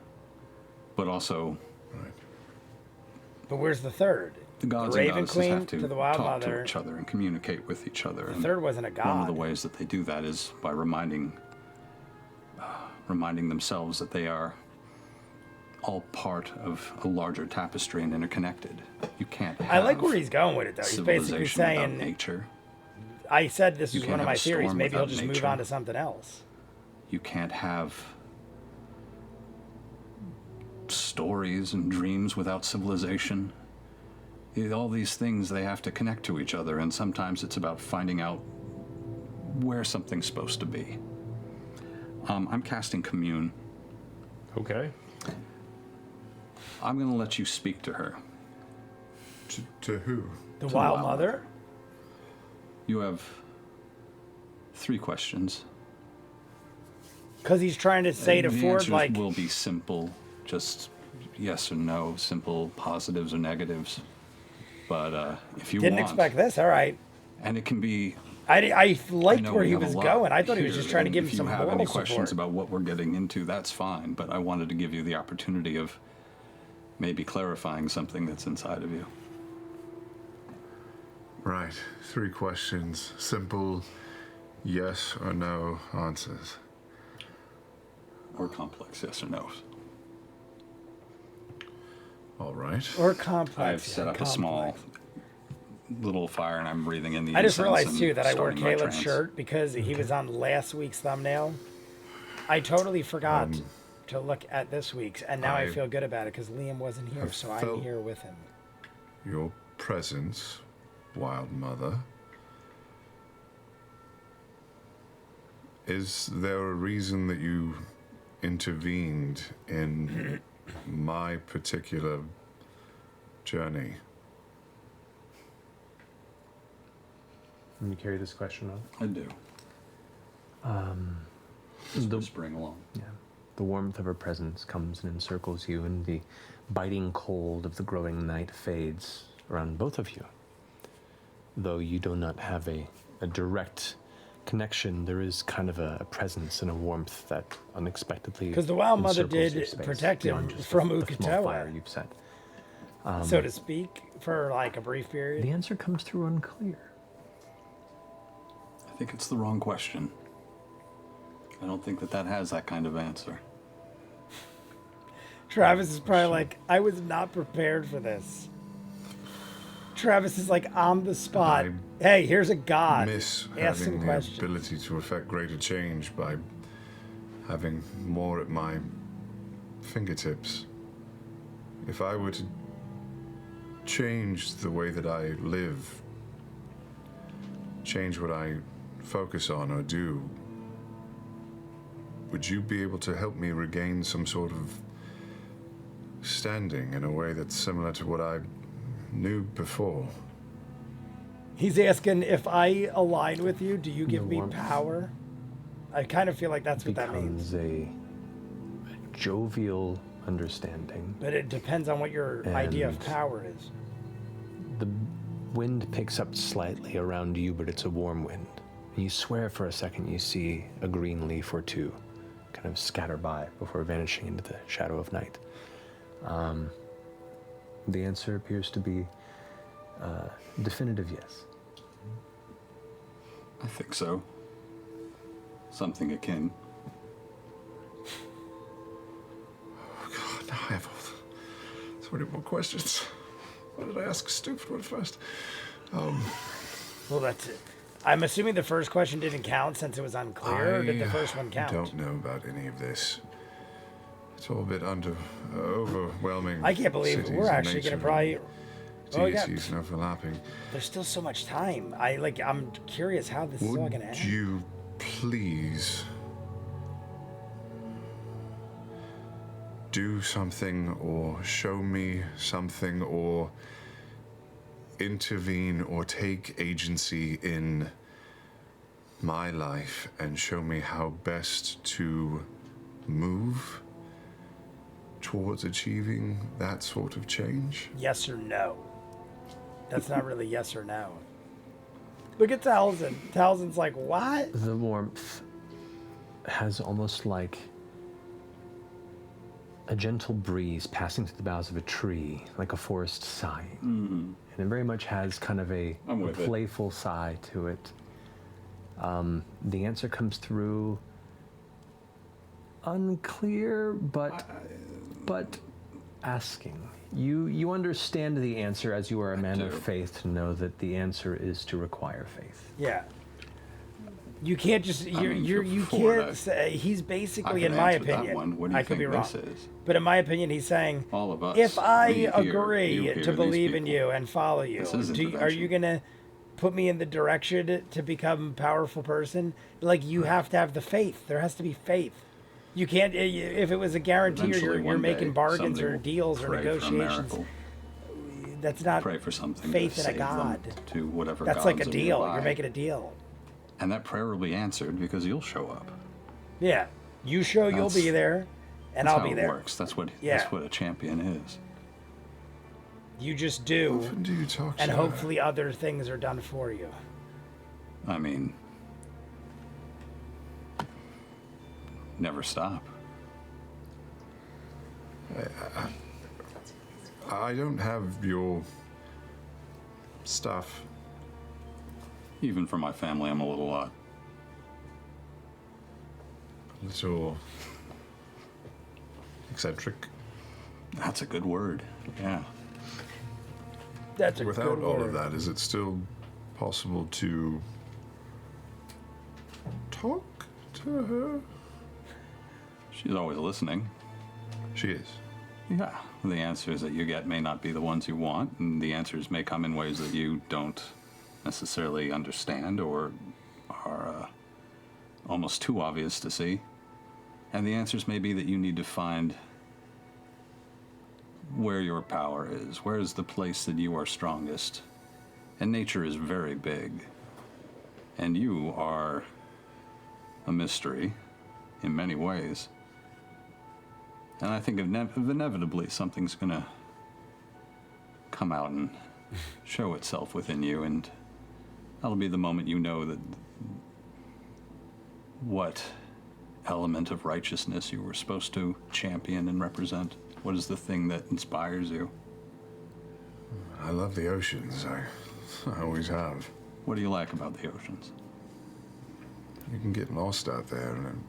but also Right. But where's the third? the gods the and Raven goddesses Queen have to to the Wild talk Mother. to each other and communicate with each other. The And third wasn't a god. one of the ways that they do that is by reminding themselves that they are all part of a larger tapestry and interconnected. You can't have I like where he's going with it, though. He's basically civilization without saying, nature. I said this You was can't one of have my a storm theories. Maybe he'll without just move nature. on to something else. You can't have stories and dreams without civilization. All these things, they have to connect to each other, and sometimes it's about finding out where something's supposed to be. I'm casting Commune. Okay. I'm going to let you speak to her. To who? The the Wild Wild Mother? You have 3 questions. Because he's trying to say to the Ford, answers like, will be simple, just yes or no, simple positives or negatives. But if you didn't want, expect this. All right. and it can be. I liked know where we he have a was lot going. I thought he was here, just trying to and give him if some you have moral any questions support. about what we're getting into, that's fine. But I wanted to give you the opportunity of maybe clarifying something that's inside of you. Right. 3 questions. Simple yes or no answers. Or complex yes or no's. All right. Or complex. I've set up complex. a small little fire and I'm breathing in the I just incense realized and too that I wore starting my Caleb's trance. shirt because he was on last week's thumbnail. I totally forgot to look at this week's, and now I I feel good about it because Liam wasn't here, have so I'm felt- here with him. Your presence, Wild Mother. Is there a reason that you intervened in my particular journey? Can you carry this question on? I do. Just whispering along. Yeah. The warmth of her presence comes and encircles you, and the biting cold of the growing night fades around both of you. Though you do not have a direct connection, there is kind of a presence and a warmth that unexpectedly Because the Wild Mother encircles did your space protect him beyond just from the small fire Uk'otoa, you've set. so to speak, for like a brief period. The answer comes through unclear. I think it's the wrong question. I don't think that has that kind of answer. Travis is probably like, I was not prepared for this. Travis is like on the spot. Hey, here's a god. Miss Ask some having the questions. ability to affect greater change by having more at my fingertips. If I were to change the way that I live, change what I focus on or do, would you be able to help me regain some sort of standing in a way that's similar to what I knew before? He's asking if I align with you, do you give The me warmth power? I kind of feel like that's what that means. Becomes a jovial understanding. But it depends on what your idea of And power is. The wind picks up slightly around you, but it's a warm wind. And you swear for a second you see a green leaf or two kind of scatter by before vanishing into the shadow of night. The answer appears to be definitive yes. I think so. Something akin. Oh God, now I have so many more questions. Why did I ask a stupid one first? Well, that's it. I'm assuming the first question didn't count since it was unclear, or did the first one count? I don't know about any of this. It's all a bit overwhelming. I can't believe Cities we're and actually going to nature probably... and Oh, yeah. deities and overlapping. There's still so much time. I'm curious how this is all going to Would end. you please do something or show me something or intervene or take agency in my life and show me how best to move towards achieving that sort of change? Yes or no? That's not really yes or no. Look at Talzin. Talzin's like, what? The warmth has almost like a gentle breeze passing through the boughs of a tree, like a forest sighing. And it very much has kind of a playful sigh to it. The answer comes through unclear, but asking. You understand the answer as you are a man of faith to know that the answer is to require faith. Yeah. You can't just you Ford, can't say he's basically, I can in my answer that opinion, one. What do you I could be think wrong. this is? But in my opinion, he's saying, All of us. if I Me here, agree you here, to these believe in people. you and follow you, This is are you intervention. gonna put me in the direction to become a powerful person? Like, you have to have the faith. There has to be faith. You can't, if it was a guarantee or Eventually, you're one making day, bargains somebody or will deals or pray for a negotiations. miracle. That's not Pray for something faith to in a save them god. to whatever That's like a gods are deal. nearby. You're making a deal. And that prayer will be answered because you'll show up. Yeah. You show you'll be there, and That's I'll how be it there. works. That's what Yeah. that's what a champion is. You just do, Often do you talk and to her? hopefully other things are done for you. I mean, never stop. I don't have your stuff. Even for my family, I'm a little Little eccentric. That's a good word. Yeah. That's a Without good all word. of that, is it still possible to talk to her? She's always listening. She is. Yeah. The answers that you get may not be the ones you want, and the answers may come in ways that you don't necessarily understand or are almost too obvious to see. And the answers may be that you need to find where your power is. Where is the place that you are strongest? And nature is very big. And you are a mystery in many ways. And I think inevitably something's going to come out and show itself within you, and that'll be the moment you know that what element of righteousness you were supposed to champion and represent. What is the thing that inspires you? I love the oceans. I always have. What do you like about the oceans? You can get lost out there, and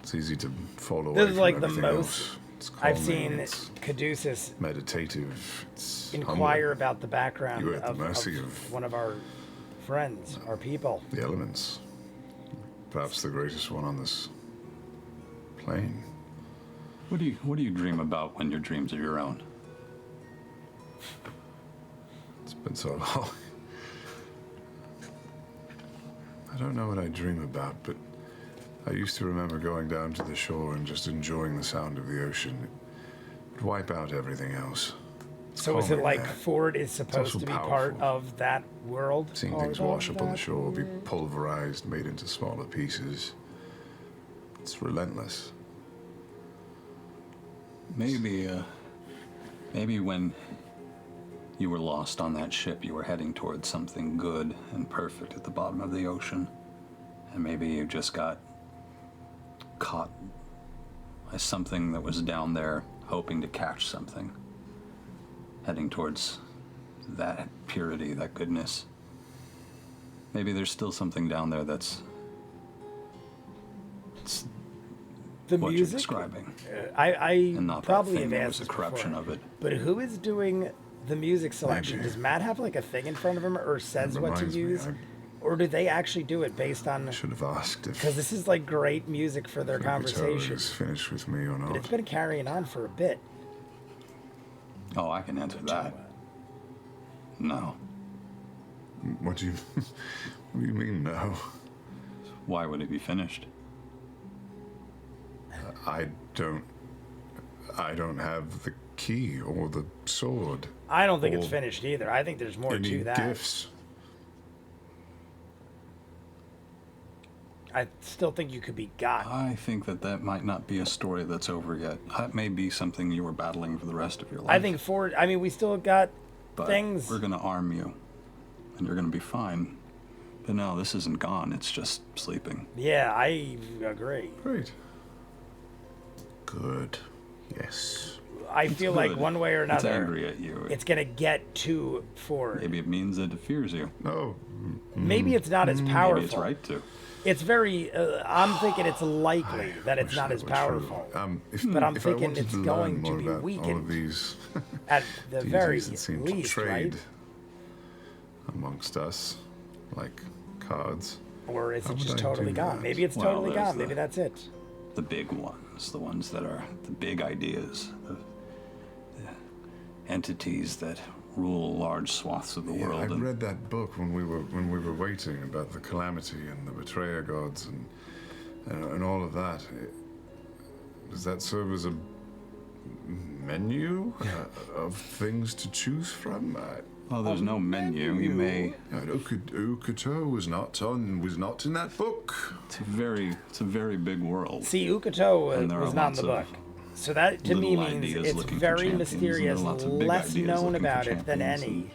it's easy to fall away This is from like the everything most else. It's I've calming, seen it's Caduceus meditative. It's inquire humbling. about the background You're at the of mercy of one of our friends, our people. the elements. Perhaps the greatest one on this plane. What do you dream about when your dreams are your own? It's been so long. I don't know what I dream about, but I used to remember going down to the shore and just enjoying the sound of the ocean. It would wipe out everything else. It's So is it calming like there. Ford is supposed also to be powerful. part of that world? Seeing Part things of wash up on the that shore, be world? pulverized, made into smaller pieces. It's relentless. Maybe when you were lost on that ship, you were heading towards something good and perfect at the bottom of the ocean. And maybe you just got caught by something that was down there hoping to catch something. Heading towards that purity, that goodness. Maybe there's still something down there that's The what music? you're describing. I And not probably that thing have that asked was a this corruption before, of it. But who is doing the music selection? Maybe. Does Matt have like a thing in front of him or says what to reminds me, use? Or do they actually do it based on... Should have asked if Because this is like great music for their the guitar conversation. is finished with me or But not. it's been carrying on for a bit. Oh, I can answer that. No. What do you mean no? Why would it be finished? I don't have the key or the sword. I don't think it's or finished either. I think there's more any to that. gifts. I still think you could be got. I think that might not be a story that's over yet. That may be something you were battling for the rest of your life. I think Ford... I mean, we still got but things... we're going to arm you, and you're going to be fine. But no, this isn't gone. It's just sleeping. Yeah, I agree. Great. Good. Yes. I feel like good. one way or It's another, angry at you. it's gonna get to Ford. Maybe it means that it fears you. No. Maybe it's not as powerful. Maybe it's right to. It's very. I'm thinking it's likely that it's Wish not that as were powerful. true. But I'm if I thinking wanted it's to learn going more to be about all of weakened these At the very deities that seem least, portrayed right? amongst us, like cards. Or is How it would just I totally do gone? that? Maybe it's Well, totally there's gone. Maybe the- that's it. The big ones, the ones that are the big ideas, the entities that rule large swaths of the Yeah, world. I and read that book when we were waiting about the calamity and the betrayer gods and all of that. Does that serve as a menu of things to choose from? Well, there's no menu. You may. Ukuto was not in that book. It's a very big world. See, Ukuto And there was are not in lots the of book. So that to me little means ideas it's looking for very champions, and there are mysterious, lots of big less ideas known looking for about it than champions, any. and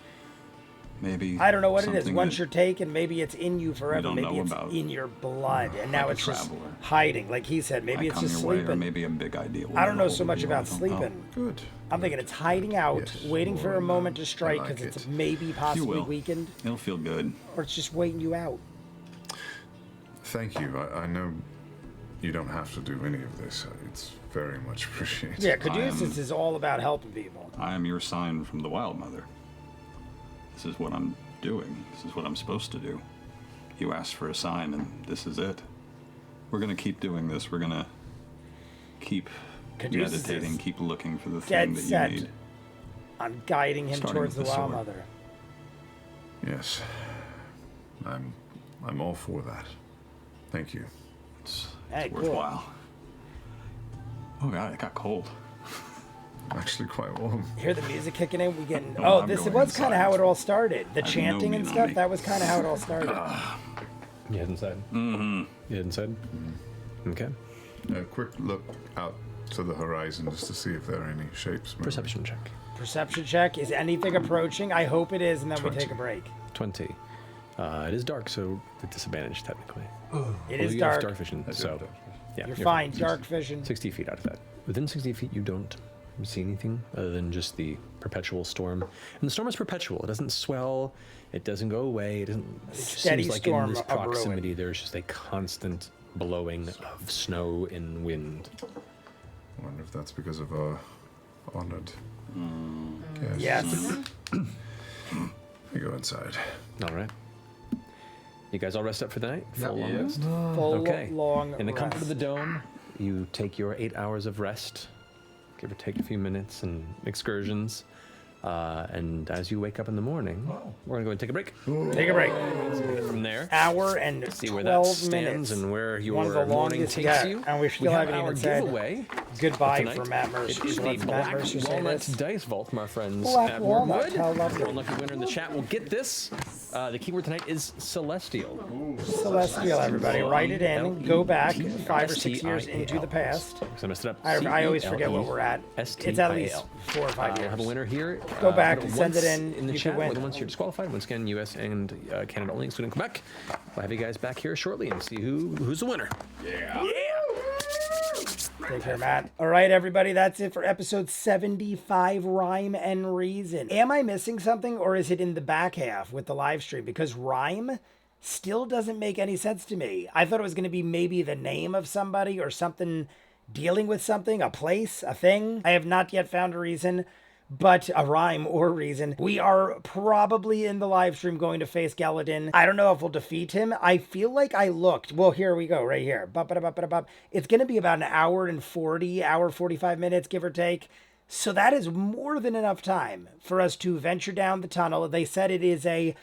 Maybe I don't know what it is. something Once that you're taken, maybe it's in you forever. don't Maybe know it's about. in your blood, and now Like a it's just traveler. hiding. Like he said, maybe might it's come just your way, or sleeping. maybe a big idea. will I don't know get so hold much of you, about I don't know. sleeping. Good. I'm thinking it's hiding out, Yes, waiting for a well, moment to I strike like because it's it. maybe possibly will. weakened, It'll feel good. or it's just waiting you out. Thank you. I know you don't have to do any of this. It's very much appreciated. Yeah, Caduceus is all about helping people. I am your sign from the Wild Mother. This is what I'm doing. This is what I'm supposed to do. You asked for a sign, and this is it. We're gonna keep doing this. We're gonna keep Caduceus meditating, is keep looking for the dead thing that set you need. on guiding him Starting towards the with the Wild sword. Mother. Yes. I'm all for that. Thank you. It's Hey, cool. worthwhile. Oh god, it got cold. Actually quite warm. Hear the music kicking in. We getting. Oh, Oh, I'm this going was kind of inside. how it all started. The I have chanting no and meat on stuff. me. That was kind of how it all started. You head inside? Mm-hmm. You head inside? Okay. A quick look out to the horizon just to see if there are any shapes. moving. Perception check. Perception check. Is anything approaching? I hope it is, and then 20. we take a break. 20. It is dark, so the disadvantage technically. It is You have dark. dark vision, so yeah, You're fine. Dark vision. 60 feet out of that. Within 60 feet, you don't see anything other than just the perpetual storm. And the storm is perpetual. It doesn't swell. It doesn't go away. It doesn't. It just Steady seems like storm in this of ruin. proximity, there's just a constant blowing of snow and wind. I wonder if that's because of our honored guests. Yes. We go inside. All right. You guys all rest up for the night? Full long Yeah. rest? Full Okay. long In the comfort of the rest. dome, you take your 8 hours of rest, give or take a few minutes and excursions. And as you wake up in the morning, we're going to go and take a break. Take a break. From there, Hour and see 12 where that stands minutes. and where your One of the morning longest takes yet, you. and we still have haven't our even said giveaway goodbye tonight. for Matt Mercer. It is So the let's Matt Black Mercer say Walnut this. Dice Vault from our friends Black at Walnut, Wormwood. how lovely. The unlucky winner in the chat will get this. The keyword tonight is Celestial. Celestial, everybody. Write it in. Go back 5 or 6 years into the past. Because I messed it up. I always forget what we're at. It's at least CELESTIAL. 4 or 5 We'll years. have a winner here. Go back, put send it once in, the you chat. could win. Once you're disqualified, once again, U.S. and Canada only, excluding Quebec. We'll have you guys back here shortly and see who's the winner. Take care, Matt. All right, everybody, that's it for episode 75, Rhyme and Reason. Am I missing something, or is it in the back half with the live stream? Because Rhyme still doesn't make any sense to me. I thought it was going to be maybe the name of somebody or something dealing with something, a place, a thing. I have not yet found a reason. But a rhyme or reason. We are probably in the live stream going to face Galadin. I don't know if we'll defeat him. I feel like I looked. Well, here we go, right here. It's going to be about an hour and 45 minutes, give or take. So that is more than enough time for us to venture down the tunnel. They said it is a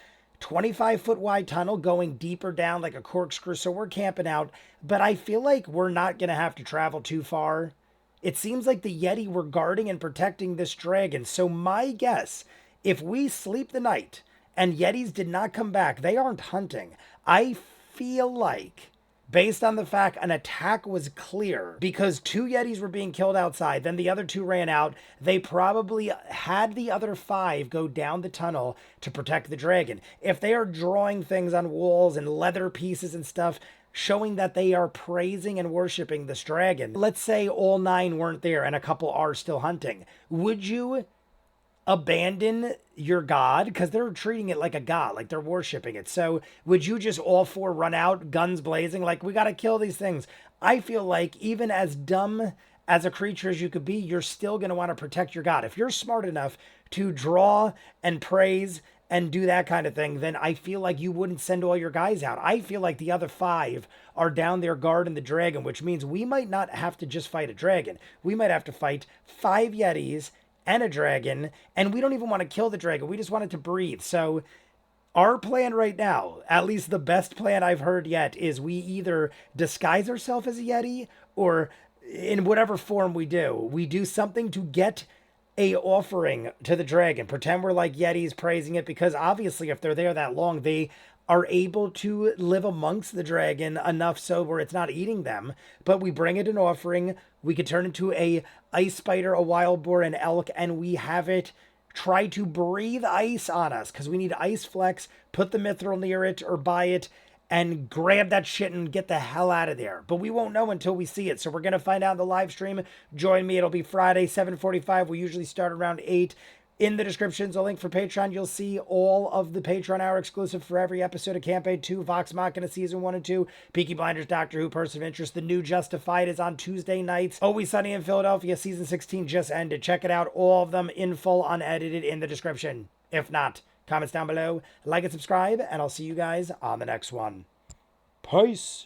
25-foot wide tunnel going deeper down like a corkscrew. So we're camping out. But I feel like we're not going to have to travel too far. It seems like the Yeti were guarding and protecting this dragon. So my guess, if we sleep the night and Yetis did not come back, they aren't hunting. I feel like, based on the fact an attack was clear, because 2 Yetis were being killed outside, then the other 2 ran out, they probably had the other 5 go down the tunnel to protect the dragon. If they are drawing things on walls and leather pieces and stuff, showing that they are praising and worshiping this dragon. Let's say all 9 weren't there and a couple are still hunting. Would you abandon your god? Because they're treating it like a god, like they're worshiping it. So would you just all 4 run out, guns blazing, like we got to kill these things? I feel like even as dumb as a creature as you could be, you're still going to want to protect your god. If you're smart enough to draw and praise and do that kind of thing, then I feel like you wouldn't send all your guys out. I feel like the other 5 are down there guarding the dragon, which means we might not have to just fight a dragon. We might have to fight 5 Yetis and a dragon, and we don't even want to kill the dragon. We just want it to breathe. So our plan right now, at least the best plan I've heard yet, is we either disguise ourselves as a Yeti, or in whatever form we do something to get a offering to the dragon. Pretend we're like Yetis praising it, because obviously if they're there that long, they are able to live amongst the dragon enough so where it's not eating them. But we bring it an offering. We could turn into a ice spider, a wild boar, an elk, and we have it try to breathe ice on us because we need ice flex. Put the mithril near it or by it and grab that shit and get the hell out of there. But we won't know until we see it. So we're going to find out in the live stream. Join me. It'll be Friday, 7:45. We usually start around 8. In the descriptions, a link for Patreon. You'll see all of the Patreon Hour exclusive for every episode of Campaign 2, Vox Machina Season 1 and 2, Peaky Blinders, Doctor Who, Person of Interest. The new Justified is on Tuesday nights. Always Sunny in Philadelphia, Season 16 just ended. Check it out. All of them in full, unedited, in the description. If not, comments down below. Like and subscribe, and I'll see you guys on the next one. Peace.